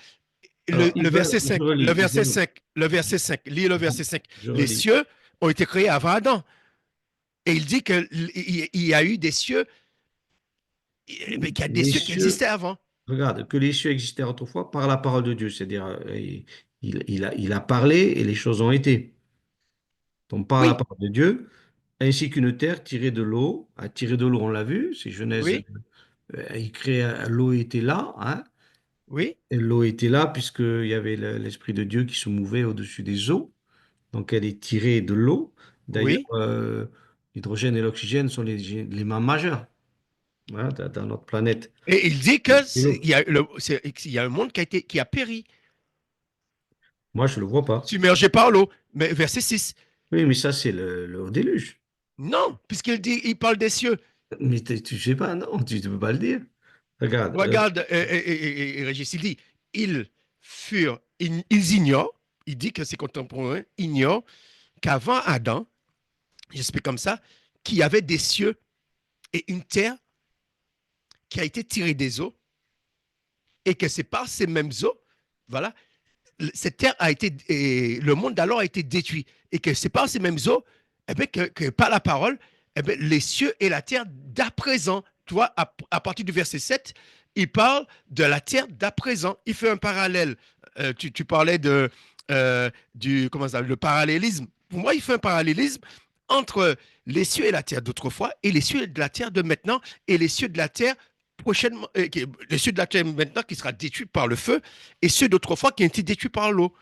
Alors, le verset je 5. Le relis, verset 5. Le verset 5. Lis le verset 5. je Les relis. cieux ont été créés avant Adam. Et il dit qu'il y a eu des cieux, qu'il y a des Les cieux qui existaient cieux, avant. regarde, que les cieux existaient autrefois par la parole de Dieu, c'est-à-dire, il a parlé et les choses ont été. Donc, par la Oui, parole de Dieu, ainsi qu'une terre tirée de l'eau, à tirer de l'eau, on l'a vu, c'est Genèse, oui, il crée, l'eau était là, hein, oui, et l'eau était là puisqu'il y avait l'Esprit de Dieu qui se mouvait au-dessus des eaux, donc elle est tirée de l'eau. D'ailleurs, oui. l'hydrogène et l'oxygène sont les éléments majeurs hein, dans notre planète. Et il dit Et l'eau. il y a un monde qui a péri, Moi, je ne le vois pas. submergé par l'eau. Mais verset 6. Oui, mais ça, c'est le déluge. Non, puisqu'il dit, il parle des cieux. Mais tu sais pas, non, tu ne peux pas le dire. Regarde, Regarde, Régis, il dit, ils ignorent, il dit que ses contemporains ignorent qu'avant Adam, j'explique comme ça, qu'il y avait des cieux et une terre qui a été tirée des eaux et que c'est par ces mêmes eaux, voilà, cette terre a été, et le monde d'alors a été détruit, et que c'est par ces mêmes eaux, eh bien, que par la parole, eh bien, les cieux et la terre d'à présent, tu vois, à partir du verset 7, il parle de la terre d'à présent. Il fait un parallèle. Tu parlais comment ça, le parallélisme. Pour moi, il fait un parallélisme entre les cieux et la terre d'autrefois et les cieux de la terre de maintenant et les cieux de la terre prochainement, les cieux de la terre maintenant qui sera détruit par le feu et ceux d'autrefois qui ont été détruits par l'eau.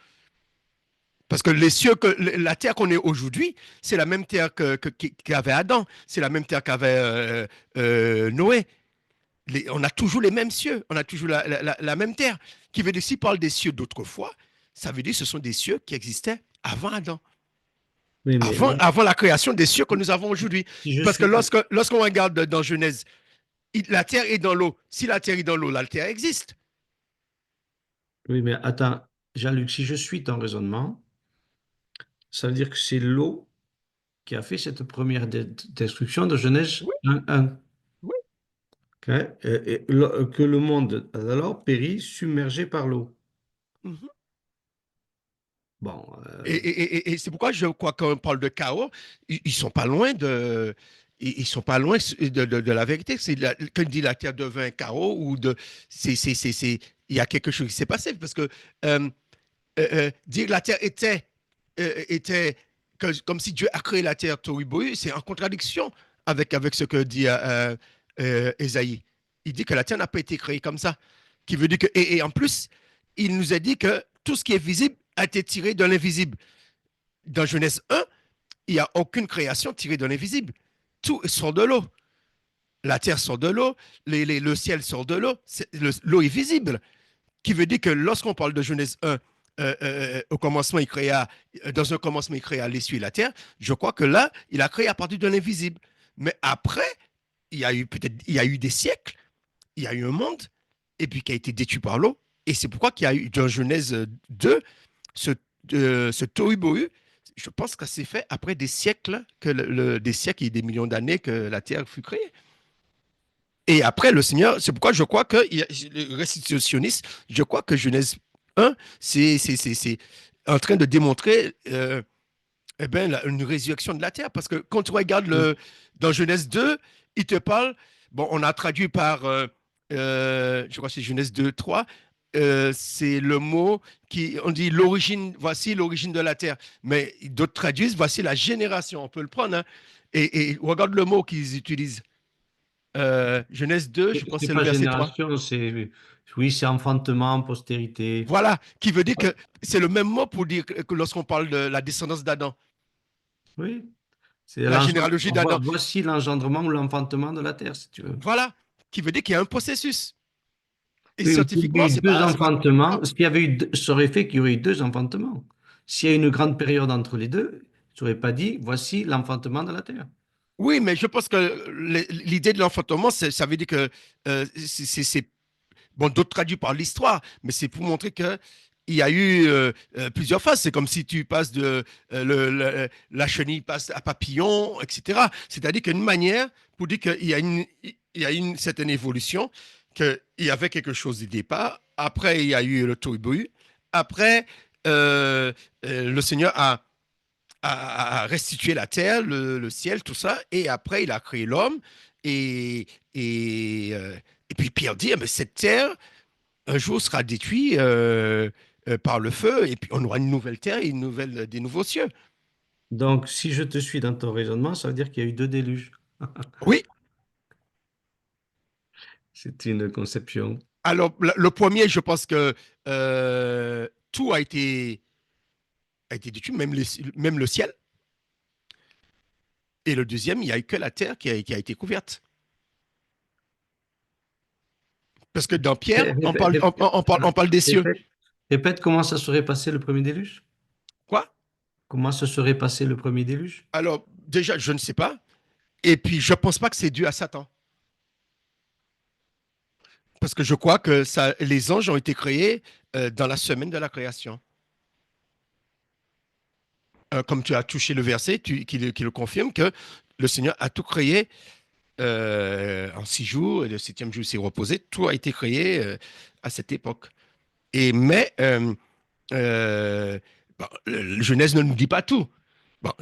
Parce que la terre qu'on est aujourd'hui, c'est la même terre qu'avait Adam, c'est la même terre qu'avait Noé. On a toujours les mêmes cieux, on a toujours la même terre. Qui veut dire, s'il parle des cieux d'autrefois, ça veut dire que ce sont des cieux qui existaient avant Adam, Oui, mais moi, avant la création des cieux que nous avons aujourd'hui. si je Parce que suis, lorsqu'on regarde dans Genèse, la terre est dans l'eau. Si la terre est dans l'eau, la terre existe. oui, mais attends, Jean-Luc, si je suis ton raisonnement, ça veut dire que c'est l'eau qui a fait cette première destruction de Genèse Oui, 1:1. oui. Ok. Que le monde alors périt submergé par l'eau. Mhm. Bon, Et c'est pourquoi je crois qu'on parle de chaos, ils sont pas loin ils sont pas loin de la vérité. Quand il dit la terre devint un chaos ou il y a quelque chose qui s'est passé parce que euh, dire que la terre était comme si Dieu a créé la terre tohu c'est en contradiction avec ce que dit Ésaïe. Il dit que la terre n'a pas été créée comme ça, qui veut dire que et en plus il nous a dit que tout ce qui est visible a été tiré de l'invisible. Dans Genèse 1, il n'y a aucune création tirée de l'invisible. Tout sort de l'eau. La terre sort de l'eau, le ciel sort de l'eau, l'eau est visible. Qui veut dire que lorsqu'on parle de Genèse 1, au commencement, dans un commencement, il créa les cieux et la terre. Je crois que là, il a créé à partir de l'invisible. Mais après, il y a eu des siècles, il y a eu un monde, et puis qui a été détruit par l'eau. Et c'est pourquoi qu'il y a eu dans Genèse 2 ce, ce tohu-bohu. Je pense que c'est fait après des siècles, des siècles et des millions d'années que la terre fut créée. Et après, le Seigneur, c'est pourquoi je crois que le restitutionniste, je crois que Genèse 1, c'est en train de démontrer eh ben, une résurrection de la terre. Parce que quand tu regardes dans Genèse 2, il te parle, bon, on a traduit par, je crois que c'est Genèse 2, 3, c'est le mot qui, on dit l'origine, voici l'origine de la terre. Mais d'autres traduisent, voici la génération, on peut le prendre. Hein. Et regarde le mot qu'ils utilisent. Genèse 2, je crois que c'est c'est le pas verset 3. génération, oui, c'est enfantement, postérité. Voilà, qui veut dire que c'est le même mot pour dire que lorsqu'on parle de la descendance d'Adam, Oui, c'est la généalogie d'Adam. voici l'engendrement ou l'enfantement de la terre, si tu veux. Voilà, qui veut dire qu'il y a un processus. Et Oui, mais s'il y a scientifiquement, eu deux c'est pas enfantements, contradictoire. s'il y avait eu, ça aurait fait qu'il y aurait eu deux enfantements. S'il y a une grande période entre les deux, tu n'aurais pas dit, voici l'enfantement de la terre. Oui, mais je pense que l'idée de l'enfantement, ça veut dire que bon, d'autres traduits par l'histoire, mais c'est pour montrer que il y a eu plusieurs phases. C'est comme si tu passes la chenille passe à papillon, etc. C'est-à-dire qu'une manière pour dire il y a une certaine évolution, qu'il y avait quelque chose du départ. Après, il y a eu le tohu. Après, le Seigneur a restitué la terre, le ciel, tout ça. Et après, il a créé l'homme. Et, et, euh, et puis Pierre dit, ah, mais cette terre, un jour sera détruite par le feu, et puis on aura une nouvelle terre et des nouveaux cieux. Donc, si je te suis dans ton raisonnement, ça veut dire qu'il y a eu deux déluges. Oui, C'est une conception. alors le premier, je pense que tout a été détruit, même le ciel. Et le deuxième, il n'y a eu que la terre qui a été couverte. Parce que dans Pierre, Répète, on parle des cieux. répète, répète comment ça serait passé le premier déluge? Quoi? Comment se serait passé le premier déluge? Alors, déjà, je ne sais pas. Et puis, je ne pense pas que c'est dû à Satan. Parce que je crois que les anges ont été créés dans la semaine de la création. Comme tu as touché le verset qui le confirme, que le Seigneur a tout créé en 6 jours, et le septième jour s'est reposé. Tout a été créé à cette époque. Et, mais euh, bon, Genèse ne nous dit pas tout. Bon,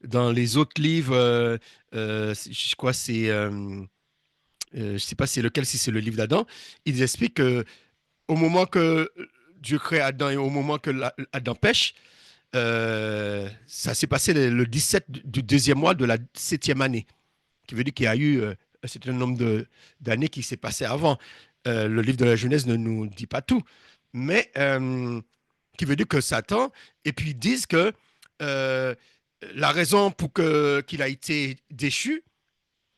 dans les autres livres, je crois que c'est, je sais pas c'est lequel, si c'est le livre d'Adam, ils expliquent que au moment que Dieu crée Adam et au moment que Adam pêche, ça s'est passé le 17 du deuxième mois de la septième année, qui veut dire qu'il y a eu un certain nombre d'années qui s'est passé avant. Le livre de la Genèse ne nous dit pas tout, mais qui veut dire que Satan, et puis ils disent que euh, la raison pour qu'il a été déchu,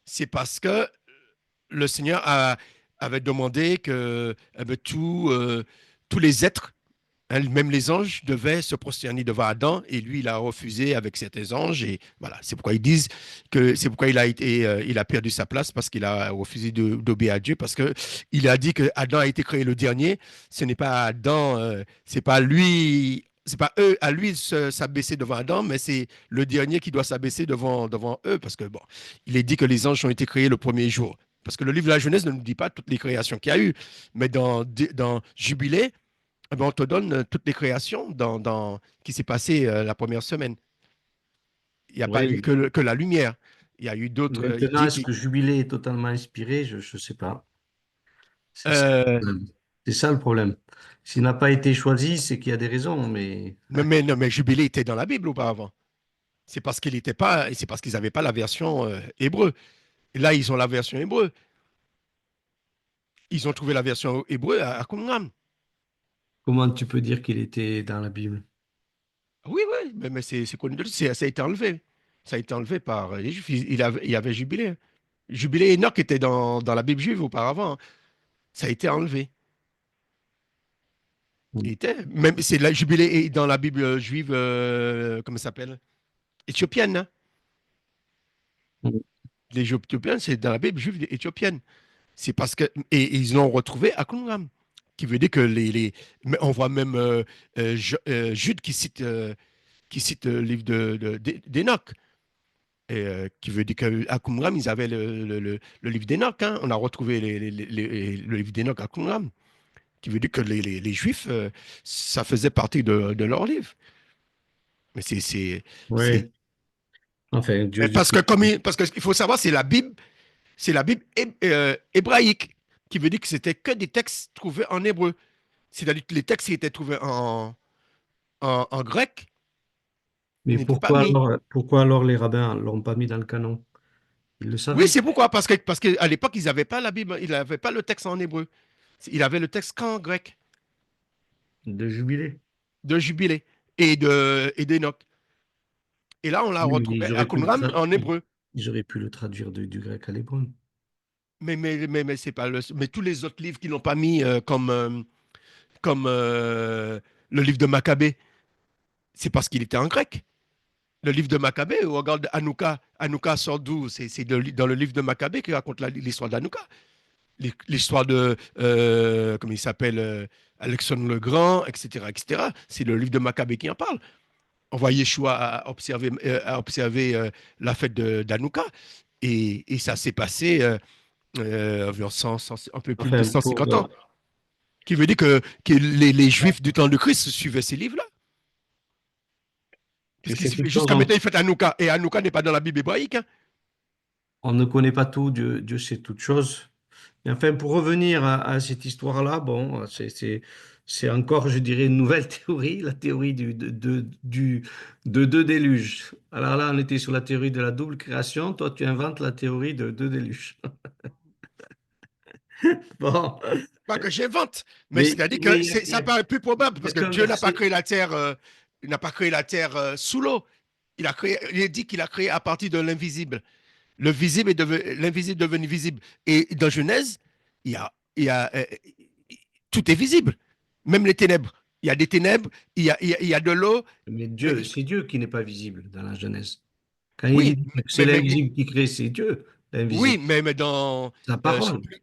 c'est parce que le Seigneur avait demandé que tous les êtres, hein, même les anges, devaient se prosterner devant Adam, et lui, il a refusé avec certains anges, et voilà, c'est pourquoi ils disent que c'est pourquoi il a perdu sa place, parce qu'il a refusé d'obéir à Dieu, parce que il a dit que Adam a été créé le dernier. Ce n'est pas Adam, c'est pas lui. C'est pas eux à lui de s'abaisser devant Adam, mais c'est le dernier qui doit s'abaisser devant eux, parce que bon, il est dit que les anges ont été créés le premier jour. Parce que le livre de la Genèse ne nous dit pas toutes les créations qu'il y a eu, mais dans Jubilé, eh ben, on te donne toutes les créations qui s'est passé la première semaine. Il n'y a pas eu Oui. que la lumière. Il y a eu d'autres. Il Maintenant, dit est-ce que Jubilé est totalement inspiré? Je ne sais pas. C'est ça, euh, le problème. C'est ça le problème. S'il n'a pas été choisi, c'est qu'il y a des raisons, mais non, mais Jubilé était dans la Bible auparavant. C'est parce qu'il était pas, c'est parce qu'ils n'avaient pas la version hébreu. Et là, ils ont la version hébreu. Ils ont trouvé la version hébreu à Qumran. comment tu peux dire qu'il était dans la Bible? Oui, oui, mais c'est connu ça a été enlevé. Ça a été enlevé par les Juifs. Il y avait Jubilé. Jubilé et Enoch étaient dans la Bible juive auparavant, hein. Ça a été enlevé. Il était. Même, c'est la Jubilé est dans la Bible juive, comment ça s'appelle? Éthiopienne, hein. Les Éthiopiens, c'est dans la Bible juive éthiopienne. C'est parce que. Et ils l'ont retrouvé à Qumran. Qui veut dire que mais on voit même Jude qui cite le livre d'Enoch. Et, qui veut dire qu'à Qumran, ils avaient le livre d'Enoch, hein. On a retrouvé le livre d'Enoch à Qumran. Qui veut dire que les Juifs, ça faisait partie de leur livre. Mais c'est, Oui. Enfin, mais Dieu fait. parce qu'il faut savoir, c'est la Bible hébraïque, qui veut dire que c'était que des textes trouvés en hébreu. C'est-à-dire que les textes qui étaient trouvés en grec Mais n'étaient pas mis. pourquoi alors les rabbins ne l'ont pas mis dans le canon? Ils le Oui, savaient c'est pourquoi, parce qu'à l'époque, ils n'avaient pas la Bible, ils n'avaient pas le texte en hébreu. Ils avaient le texte qu'en grec, de Jubilé. de Jubilé et d'Enoch. Et là, on l'a Oui, mais retrouvé à Qumran en hébreu. ils auraient pu le traduire du grec à l'hébreu. Mais c'est pas mais tous les autres livres qui l'ont pas mis comme le livre de Maccabée, c'est parce qu'il était en grec. Le livre de Maccabée, on regarde Hanouka. Hanouka sort d'où? C'est dans le livre de Maccabée qui raconte l'histoire d'Hanouka. L'histoire de, comment il s'appelle, Alexandre le Grand, etc., etc. C'est le livre de Maccabée qui en parle. On voit Yeshua à observer la fête d'Hanouka. Et ça s'est passé environ un peu plus de Enfin, 150 ans. Qui veut dire que les Juifs du temps de Christ suivaient ces livres-là. tu Qu'est-ce qu'ils sais quelque suivaient? chose, Jusqu'à maintenant, ils font Hanouka. Et Hanouka n'est pas dans la Bible hébraïque, hein. on ne connaît pas tout, Dieu sait toutes choses. Mais enfin, pour revenir à cette histoire-là, bon, c'est encore, je dirais, une nouvelle théorie, la théorie de deux déluges. Alors là, on était sur la théorie de la double création. Toi, tu inventes la théorie de deux déluges. Bon, Pas que j'invente, mais mais c'est-à-dire que mais ça paraît plus probable il y a parce que qu'un Dieu n'a pas verset. créé la terre, il n'a pas créé la terre sous l'eau. Il a dit qu'il a créé à partir de l'invisible. L'invisible est devenu visible. Et dans Genèse, il y a tout est visible, même les ténèbres. Il y a des ténèbres, il y a de l'eau. Mais Mais, Dieu, c'est Dieu qui n'est pas visible dans la Genèse. Quand il oui, dit que c'est mais l'invisible qui crée, c'est Dieu, l'invisible. oui, mais dans, Sa je sais parole. plus.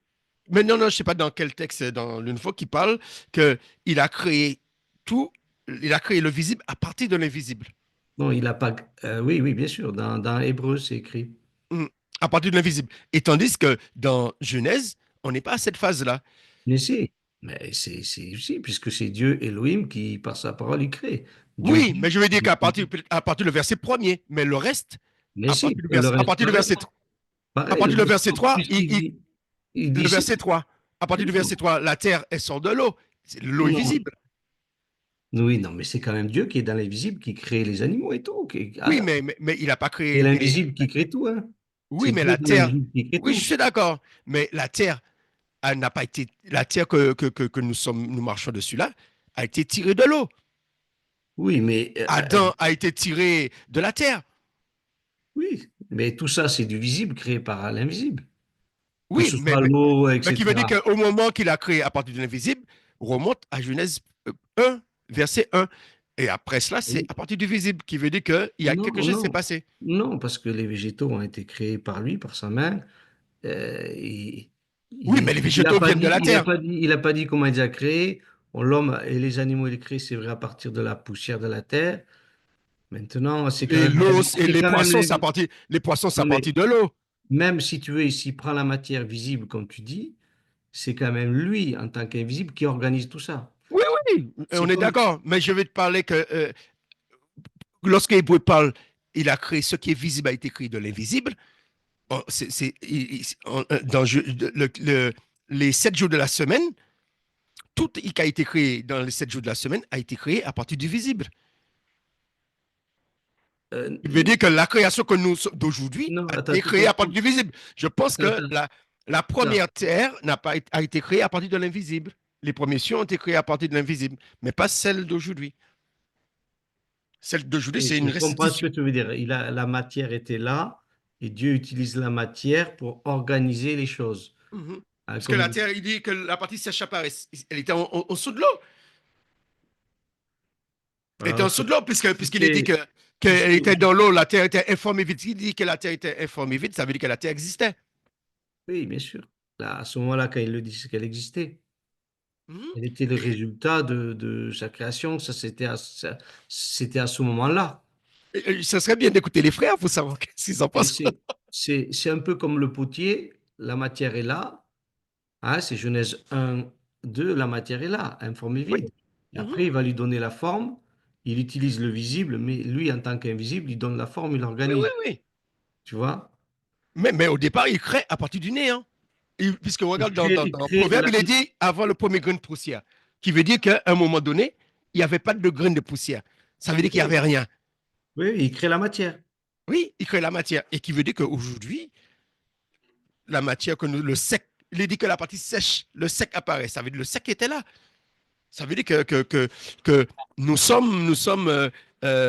Mais non, non, je sais pas dans quel texte, dans l'une fois qui parle que il a créé tout, il a créé le visible à partir de l'invisible. Non, il n'a pas. Oui, oui, bien sûr. Dans Hébreu, c'est écrit. Hmm. À partir de l'invisible. Et tandis que dans Genèse, On n'est pas à cette phase-là. Mais si, si, puisque c'est Dieu Elohim qui, par sa parole, il crée. Dieu Oui, dit. mais je veux dire à partir du verset premier, mais le reste, Mais si, le à reste partir du pareil. verset, à Pareil, le partir du verset verset 3, puisqu'il dit, il dit le c'est verset 3, à partir du verset non, 3, la terre, elle sort de l'eau. L'eau est non, visible. oui, non, mais c'est quand même Dieu qui est dans l'invisible, qui crée les animaux et tout. Oui, mais il n'a pas C'est créé. l'invisible qui crée tout, hein. C'est Oui, mais Dieu la dans terre, l'invisible qui crée oui, je tout. suis d'accord. Mais la terre, elle n'a pas été. La terre que nous marchons dessus là, a été tirée de l'eau. Oui, mais Adam a été tiré de la terre. oui, mais tout ça, c'est du visible créé par l'invisible. Que Oui, ce soit l'eau, mais qui veut dire etc. qu'au moment qu'il a créé à partir de l'invisible, remonte à Genèse 1, verset 1. Et après cela, c'est à partir du visible, qui veut dire qu'il y a Non, quelque chose qui s'est non, passé. non, parce que les végétaux ont été créés par lui, par sa main. Oui, mais les Il a végétaux pas viennent de dit, la terre. il a pas dit comment il les a créés. L'homme et les animaux, il les créés, c'est vrai, à partir de la poussière de la terre. Maintenant, c'est quand Et même, l'eau et c'est les quand même, poissons, les poissons, c'est à non, partir mais de l'eau. même si tu veux, ici, prends la matière visible, comme tu dis, c'est quand même lui, en tant qu'invisible, qui organise tout ça. Oui, oui, C'est on est comme, d'accord. Mais je vais te parler que lorsque Hébreu parle, il a créé ce qui est visible a été créé de l'invisible. Dans les 7 jours de la semaine, tout ce qui a été créé dans les 7 jours de la semaine a été créé à partir du visible. Il veut dire que la création que nous d'aujourd'hui non, a attends, été tu créée à partir confonds. du visible. Je pense Attends, que attends. la Non. première terre n'a pas, a été créée à partir de l'invisible. Les premiers cieux ont été créés à partir de l'invisible, mais pas celle d'aujourd'hui. Celle d'aujourd'hui, Oui, c'est je une comprends ce restitution. que tu veux dire. La matière était là et Dieu utilise la matière pour organiser les choses. Mhm. Hein, Parce que comme la il terre, il dit que la partie sèche apparaît. Elle était en dessous de l'eau. Elle était en alors, dessous de l'eau, si puisqu'il est dit c'est, si qu'elle c'est- était dans l'eau, la terre était informée vide. S'il dit que la terre était informée vide, ça veut dire que la terre existait. oui, bien sûr. Là, à ce moment-là, quand il le dit, c'est qu'elle existait. Mhm. Elle était le Et, résultat de sa création. C'était à ce moment-là. ça serait bien d'écouter les frères pour savoir ce qu'ils en Et pensent. c'est un peu comme le potier. La matière est là. Hein, c'est Genèse 1, 2. La matière est là, informée Oui. vide. Et Mhm. après, il va lui donner la forme. Il utilise le visible, mais lui, en tant qu'invisible, il donne la forme, il Oui, oui, l'organise. oui. Tu vois? Mais au départ, il crée à partir du néant. Puisque regarde, Il dans crée Proverbe, il est dit avant le premier grain de poussière, qui veut dire qu'à un moment donné, il n'y avait pas de grain de poussière. Ça veut dire qu'il n'y oui, avait rien. oui, il crée la matière. Oui, il crée la matière. Et qui veut dire qu'aujourd'hui, la matière que nous, le sec, il est dit que la partie sèche, le sec apparaît. Ça veut dire que le sec était là. Ça veut dire que nous sommes Oui.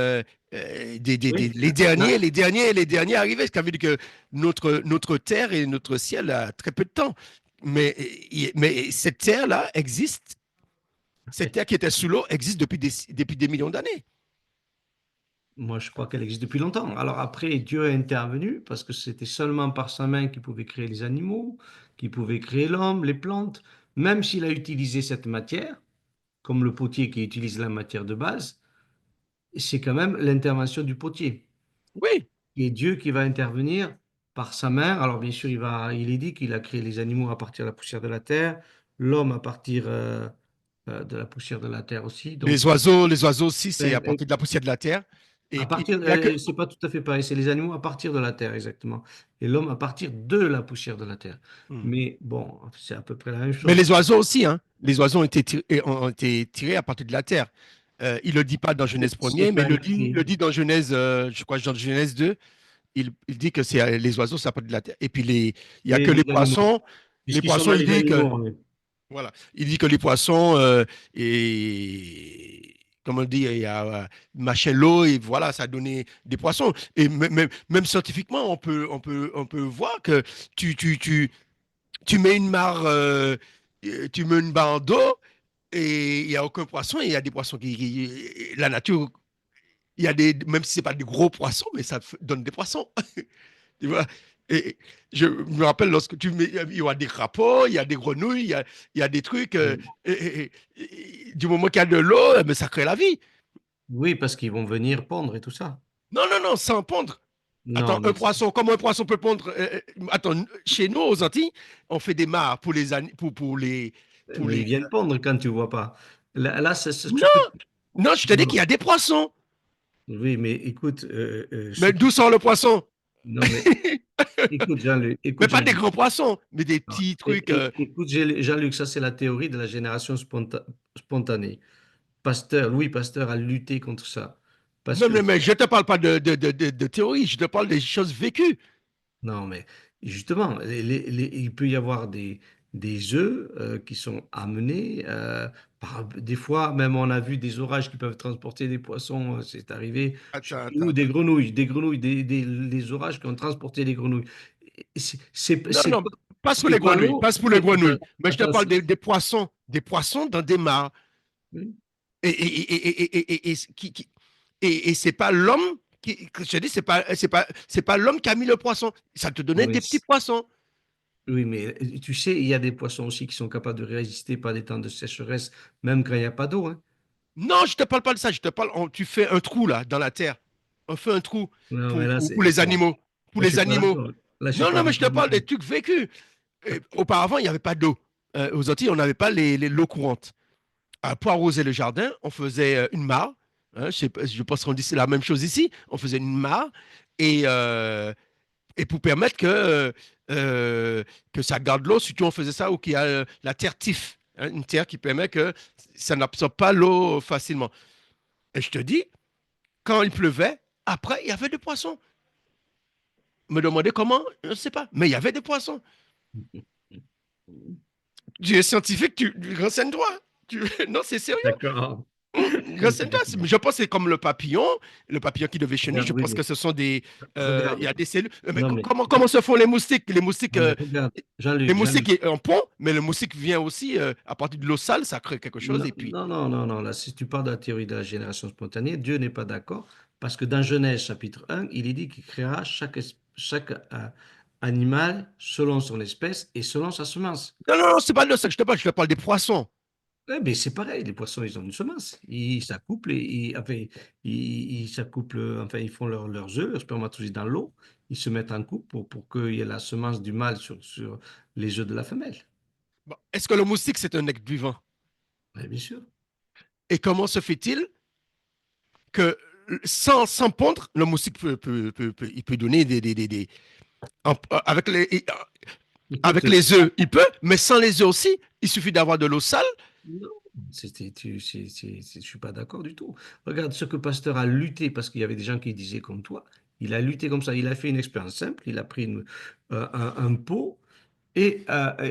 Là, les derniers arrivés. Ça veut dire que notre terre et notre ciel a très peu de temps. Mais cette terre-là existe. Cette terre qui était sous l'eau existe depuis des millions d'années. moi, je crois qu'elle existe depuis longtemps. Alors après, Dieu est intervenu parce que c'était seulement par sa main qu'il pouvait créer les animaux, qu'il pouvait créer l'homme, les plantes. Même s'il a utilisé cette matière, comme le potier qui utilise la matière de base, c'est quand même l'intervention du potier. Oui, Et Dieu qui va intervenir par sa main. Alors bien sûr, il est dit qu'il a créé les animaux à partir de la poussière de la terre, l'homme à partir de la poussière de la terre aussi. Donc, les oiseaux aussi, c'est ben, à partir de la poussière de la terre. à Et partir, il y a que. c'est pas tout à fait pareil. C'est les animaux à partir de la terre exactement, et l'homme à partir de la poussière de la terre. Hmm. Mais bon, c'est à peu près la même Mais chose. les oiseaux aussi, hein. Les oiseaux ont été tirés à partir de la terre. Il ne le dit pas dans Genèse C'est 1er, mais pas il écrit. le dit dans Genèse, je crois, dans Genèse 2. Il dit que c'est les oiseaux, ça part de la terre. Et puis, il n'y a Et que les les animaux, poissons. Les puisqu'ils sont poissons, dans il les dit que, animaux. voilà, il dit que les poissons, et, comme on dit, il y a machin l'eau, et voilà, ça a donné des poissons. Et même scientifiquement, on peut voir que tu, tu, tu, tu mets une mare, tu mets une barre d'eau, et il n'y a aucun poisson, et il y a des poissons la nature, il y a des, même si ce n'est pas des gros poissons, mais ça donne des poissons. Tu vois? Et je me rappelle lorsque il y a des crapauds, il y a des grenouilles, il y a des trucs. Du moment qu'il y a de l'eau, eh ben, ça crée la vie. Oui, parce qu'ils vont venir pondre et tout ça. Non, non, non, sans pondre. Attends, Non, un mais, poisson, comment un poisson peut pondre attends, chez nous, aux Antilles, on fait des mares pour pour mais les. ils viennent pondre quand tu vois pas. Là, c'est ce Non, que... non, je te dis qu'il y Non. a des poissons. Oui, mais écoute, ce Mais qui... d'où sort le poisson? Non, mais écoute, Jean-Luc, Mais écoute, pas des Jean-Luc. grands poissons, mais des Non. petits trucs. Écoute, Jean-Luc, ça c'est la théorie de la génération spontanée. Pasteur, Louis Pasteur a lutté contre ça. Parce Non, que, mais je ne te parle pas de théorie, je te parle des choses vécues. non, mais justement, il peut y avoir des œufs qui sont amenés. Des fois, même on a vu des orages qui peuvent transporter des poissons. C'est arrivé, je sais Attends, plus attends, où, attends. des grenouilles, des orages qui ont transporté des grenouilles. Non, non, passe pour C'est les pas grenouilles, l'eau. passe pour les Attends, grenouilles. Mais je te attends, parle des poissons dans des mares. Et c'est pas l'homme je te dis, c'est pas l'homme qui a mis le poisson. Ça te donnait oui, des petits poissons. oui, mais tu sais, il y a des poissons aussi qui sont capables de résister par des temps de sécheresse, même quand il n'y a pas d'eau, hein. Non, je te parle pas de ça. Je te parle, tu fais un trou là, dans la terre. On fait un trou Non, mais là, pour c'est les bon. animaux. Pour Là, je les suis pas animaux. d'accord. Là, je suis Non, pas non, mais je te d'accord du parle des tout. trucs vécus. Et auparavant, il n'y avait pas d'eau. Aux Antilles, on n'avait pas l'eau courante. Pour arroser le jardin, on faisait une mare. Hein, je pense qu'on dit c'est la même chose ici. On faisait une mare et, euh, et pour permettre que ça garde l'eau, surtout on faisait ça où il y a la terre tif, hein, une terre qui permet que ça n'absorbe pas l'eau facilement. Et je te dis, quand il pleuvait, après, il y avait des poissons. Me demander comment, je ne sais pas, mais il y avait des poissons. Tu es scientifique, tu renseigne-toi. Non, c'est sérieux. D'accord. Renseigne-toi. Je pense que c'est comme le papillon qui devait cheniller. Regarde, Je oui, pense que mais ce sont des. Il y regarde. a des cellules. Mais Non, mais, comment se font les moustiques? non, mais regarde. Les Jean-Luc, moustiques Jean-Luc. en pond, mais le moustique vient aussi à partir de l'eau sale, ça crée quelque chose. Non, Et puis. non, non, non, non. Là, si tu parles de la théorie de la génération spontanée, Dieu n'est pas d'accord parce que dans Genèse chapitre 1, il est dit qu'il créera chaque animal selon son espèce et selon sa semence. Non, non, non, c'est pas de ça que je te parle des poissons. Ouais, mais c'est pareil, les poissons, ils ont une semence. Ils s'accouplent, enfin, ils s'accouplent, enfin, ils font leurs œufs, leurs spermatozoïdes dans l'eau. Ils se mettent en couple pour qu'il y ait la semence du mâle sur les œufs de la femelle. Bon, est-ce que le moustique, c'est un être vivant? Ouais, bien sûr. Et comment se fait-il que sans pondre, le moustique il peut donner en- avec les, Écoute, avec les œufs, il peut, mais sans les œufs aussi, il suffit d'avoir de l'eau sale. non, je suis pas d'accord du tout. Regarde ce que Pasteur a lutté, parce qu'il y avait des gens qui disaient comme toi. Il a lutté comme ça. Il a fait une expérience simple. Il a pris un pot et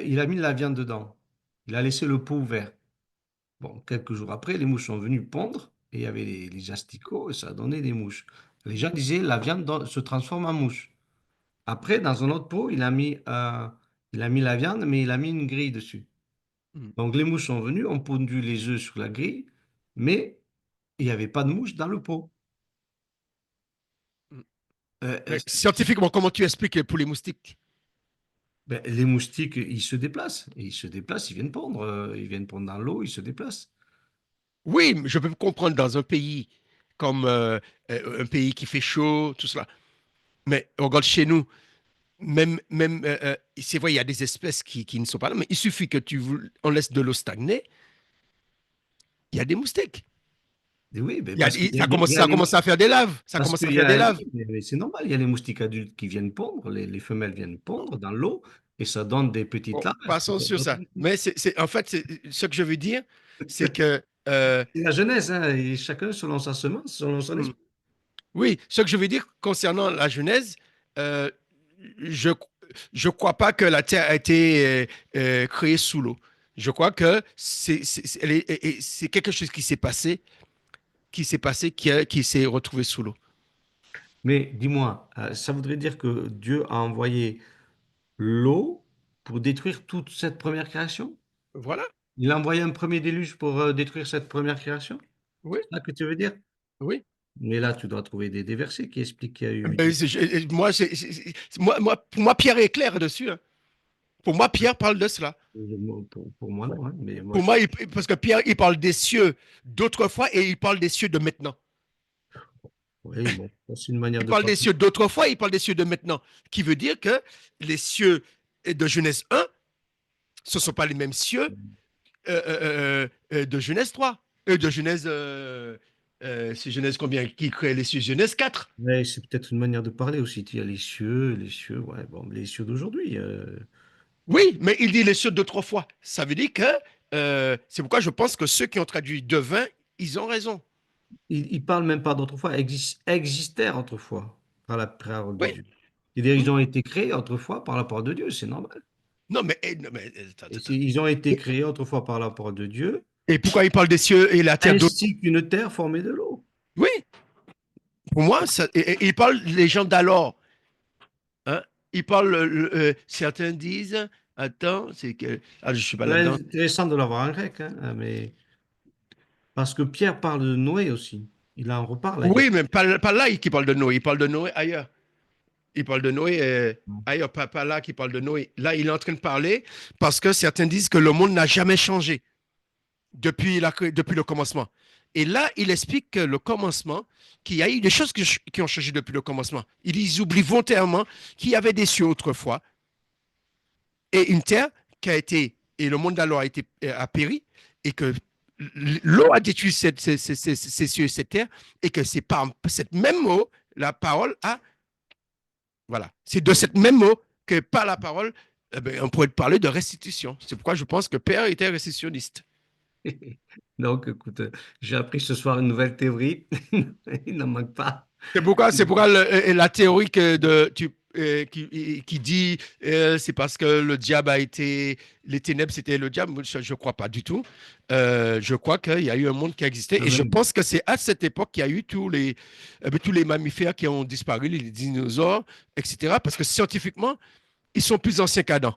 il a mis de la viande dedans. Il a laissé le pot ouvert. Bon, quelques jours après, les mouches sont venues pondre et il y avait les asticots et ça a donné des mouches. Les gens disaient la viande se transforme en mouche. Après, dans un autre pot, il a mis la viande, mais il a mis une grille dessus. Hmm. Donc les mouches sont venues, ont pondu les œufs sur la grille, mais il n'y avait pas de mouches dans le pot. Hmm. Euh, euh, Mais scientifiquement, comment tu expliques pour les moustiques? ben, les moustiques, ils se déplacent. Ils se déplacent, ils viennent pondre. Ils viennent pondre dans l'eau, ils se déplacent. Oui, je peux comprendre dans un pays comme un pays qui fait chaud, tout cela. Mais regarde chez nous, même c'est vrai, il y a des espèces qui ne sont pas là, mais il suffit que on laisse de l'eau stagner, il y a des moustiques. Et oui, ben, parce qu'il y a, Ça commence à faire des laves. Ça parce commence à qu'il y faire des a, laves. mais c'est normal, il y a les moustiques adultes qui viennent pondre, les femelles viennent pondre dans l'eau et ça donne des petites Bon, larves. passons sur ça. Mais en fait, ce que je veux dire, c'est que, C'est la jeunesse, hein, et chacun selon sa semence, selon son hmm, esprit. oui, ce que je veux dire concernant la Genèse, euh, je je crois pas que la Terre a été créée sous l'eau. Je crois que c'est quelque chose qui s'est retrouvé sous l'eau. Mais dis-moi, ça voudrait dire que Dieu a envoyé l'eau pour détruire toute cette première création? Voilà. Il a envoyé un premier déluge pour détruire cette première création? Oui, C'est ça que tu veux dire? oui. Mais là, tu dois trouver des versets qui expliquent qu'il y a eu... Ben, pour moi, Pierre est clair dessus, hein. Pour moi, Pierre parle de cela. Pour moi, non, hein, mais moi, Pour moi, parce que Pierre, il parle des cieux d'autrefois et il parle des cieux de maintenant. Oui, bon, ça, c'est une manière Il de parle des parler. cieux d'autrefois, il parle des cieux de maintenant, qui veut dire que les cieux de Genèse 1, ce ne sont pas les mêmes cieux de Genèse 3, de Genèse, c'est Genèse combien qui crée les cieux? Genèse 4. Ouais, c'est peut-être une manière de parler aussi. Il y a les cieux, ouais, bon, les cieux d'aujourd'hui. Oui, mais il dit les cieux d'autrefois. Ça veut dire que c'est pourquoi je pense que ceux qui ont traduit devin, ils ont raison. Ils parlent même pas d'autrefois, existèrent autrefois par la parole de Oui. Dieu. C'est-à-dire, ils Mhm. ont été créés autrefois par la parole de Dieu, c'est normal. Non, mais, non, mais attends, Et attends. ils ont été créés autrefois par la parole de Dieu, Et pourquoi il parle des cieux et la terre d'autre? ainsi qu'une terre formée de l'eau. Oui, pour moi, il parle les gens d'alors. Hein? Il parle, certains disent, attends, c'est que, ah, je suis pas C'est là-dedans. intéressant de l'avoir en grec, hein, mais parce que Pierre parle de Noé aussi. Il en reparle ailleurs. Oui, mais pas là qui parle de Noé, il parle de Noé ailleurs. Il parle de Noé ailleurs, pas là qui parle de Noé. Là, il est en train de parler parce que certains disent que le monde n'a jamais changé depuis le commencement. Et là, il explique que le commencement, qu'il y a eu des choses qui ont changé depuis le commencement. Ils oublient volontairement qu'il y avait des cieux autrefois et une terre qui a été, et le monde d'alors a péri, et que l'eau a détruit ces cieux et cette terre, et que c'est par cette même eau, la parole a, voilà, c'est de cette même eau que par la parole, eh ben, on pourrait parler de restitution. C'est pourquoi je pense que Père était restitutionniste. Donc, écoute, j'ai appris ce soir une nouvelle théorie. Il n'en manque pas. C'est pourquoi la théorie qui dit c'est parce que le diable a été, les ténèbres c'était le diable, je ne crois pas du tout. Je crois qu'il y a eu un monde qui a existé Quand et je même. pense que c'est à cette époque qu'il y a eu tous les mammifères qui ont disparu, les dinosaures, etc. Parce que scientifiquement, ils sont plus anciens qu'Adam.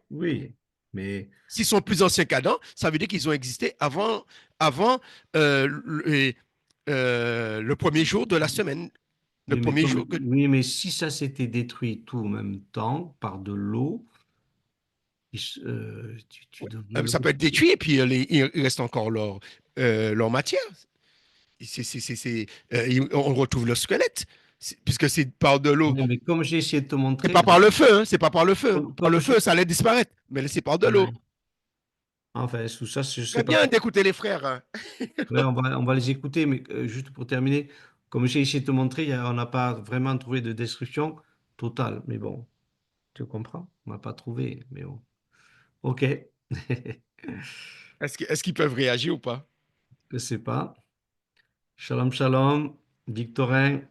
Oui, mais, S'ils sont plus anciens qu'Adam, ça veut dire qu'ils ont existé avant le premier jour de la semaine. Le oui, mais premier comme, jour que oui, mais si ça s'était détruit tout en même temps par de l'eau, tu devrais le ça peut être retrouver. détruit et puis il reste encore leur matière. On retrouve le squelette, puisque c'est par de l'eau. Oui, mais comme j'ai essayé de te C'est montrer, pas par le feu, hein, c'est pas par le feu. Hein. Par comme le j'ai, feu, ça allait disparaître, mais c'est par de l'eau. ouais. Enfin, tout ça, je sais Très pas. bien d'écouter les frères. Hein. Ouais, on va les écouter, mais juste pour terminer, comme j'ai essayé de te montrer, on n'a pas vraiment trouvé de destruction totale. Mais bon, tu comprends? On n'a pas trouvé, mais bon. OK. Est-ce qu'ils peuvent réagir ou pas? Je sais pas. Shalom, shalom. Victorin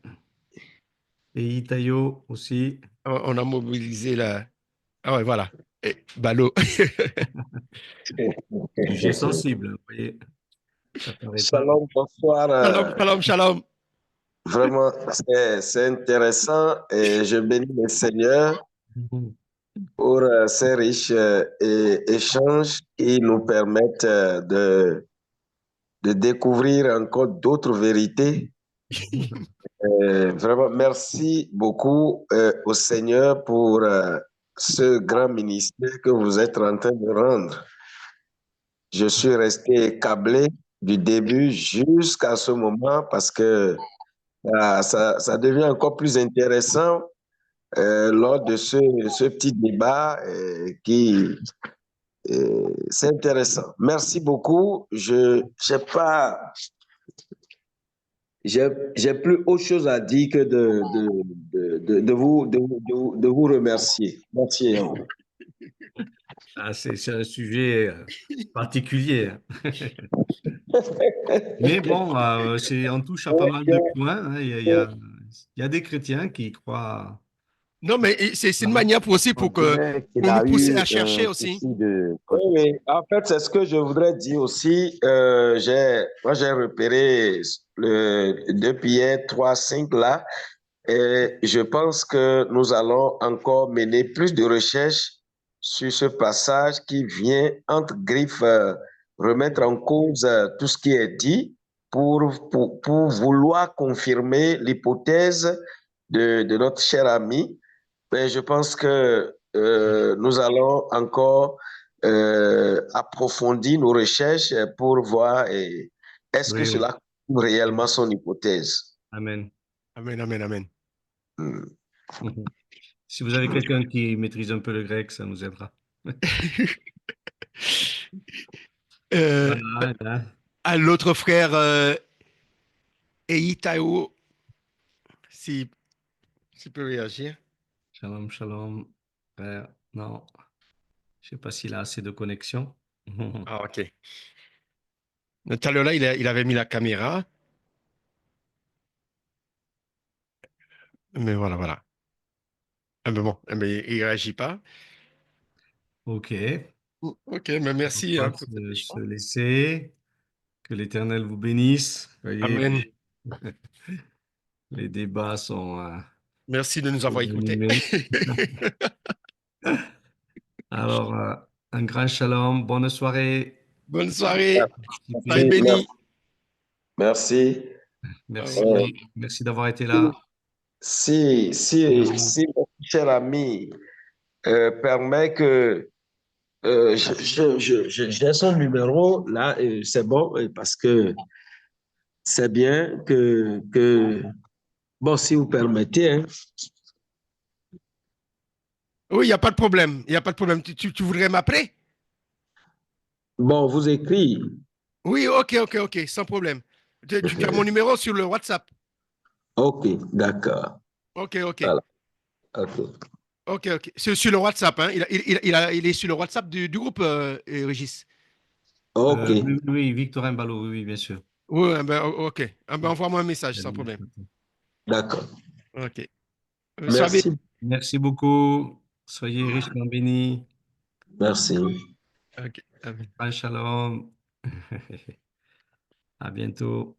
et Itayo aussi. On a mobilisé la. Ah ouais, voilà. Ballot. Sujet sensible, vous voyez. Ça paraît pas. Shalom, bonsoir. Shalom, shalom, shalom. Vraiment, c'est intéressant et je bénis le Seigneur Mhm. pour ces riches échanges qui nous permettent de découvrir encore d'autres vérités. Vraiment, merci beaucoup au Seigneur pour ce grand ministère que vous êtes en train de rendre. Je suis resté câblé du début jusqu'à ce moment parce que ça devient encore plus intéressant lors de ce petit débat c'est intéressant. Merci beaucoup. J'ai plus autre chose à dire que de vous remercier. Merci. Ah, c'est un sujet particulier. Mais bon, on touche à pas mal de points, hein. Il y a des chrétiens qui croient. Non, mais c'est une Ah, manière pour aussi On pour dirait qu'il nous a pousser eu à un chercher aussi. souci de... Oui, oui. En fait, c'est ce que je voudrais dire aussi. Moi, j'ai repéré le 2 Pierre 3, 5 là. Et je pense que nous allons encore mener plus de recherches sur ce passage qui vient entre griffes remettre en cause tout ce qui est dit pour vouloir confirmer l'hypothèse de notre cher ami. Mais je pense que nous allons encore approfondir nos recherches pour voir est-ce que oui, oui. cela réellement son hypothèse. Amen. Amen, amen, amen. Hmm. Si vous avez quelqu'un qui maîtrise un peu le grec, ça nous aidera. Euh, Voilà, eh bien, à l'autre frère, Eitao, si tu peux réagir. shalom, shalom. Non, je sais pas s'il a assez de connexion. Ah, ok. Tout à l'heure, là, il avait mis la caméra, mais voilà, voilà. Ah, mais bon, mais il réagit pas. Ok, Ok, mais on merci hein, va pour cet se échange. laisser. Que l'Éternel vous bénisse. Vous voyez, Amen. les débats sont Merci de nous avoir écoutés. animés. Alors, un grand shalom, bonne soirée. Bonne soirée. Soyez Participez. Merci. bénis. Merci. Amen. Euh, Merci, merci d'avoir été là. si votre cher ami permet que j'ai son numéro là, c'est bon, parce que c'est bien bon, si vous permettez, hein. Oui, il n'y a pas de problème. Il n'y a pas de problème. Tu voudrais m'appeler? Bon, vous écrit. Oui, ok, ok, ok, sans problème. Tu as mon numéro sur le WhatsApp. Ok, d'accord. Ok, ok. Voilà. Ok. Ok, ok. Sur le WhatsApp, hein. Il est sur le WhatsApp du groupe, Régis. Ok, Oui, oui, oui, Victorin Ballot, oui, oui, bien sûr. Oui, ben, ok. Ah, ben, envoie-moi un message, sans problème. d'accord. Ok. Sois béni. Merci. Merci beaucoup. Soyez richement bénis. Merci. Ok. Amen. Shabbat Shalom. À bientôt.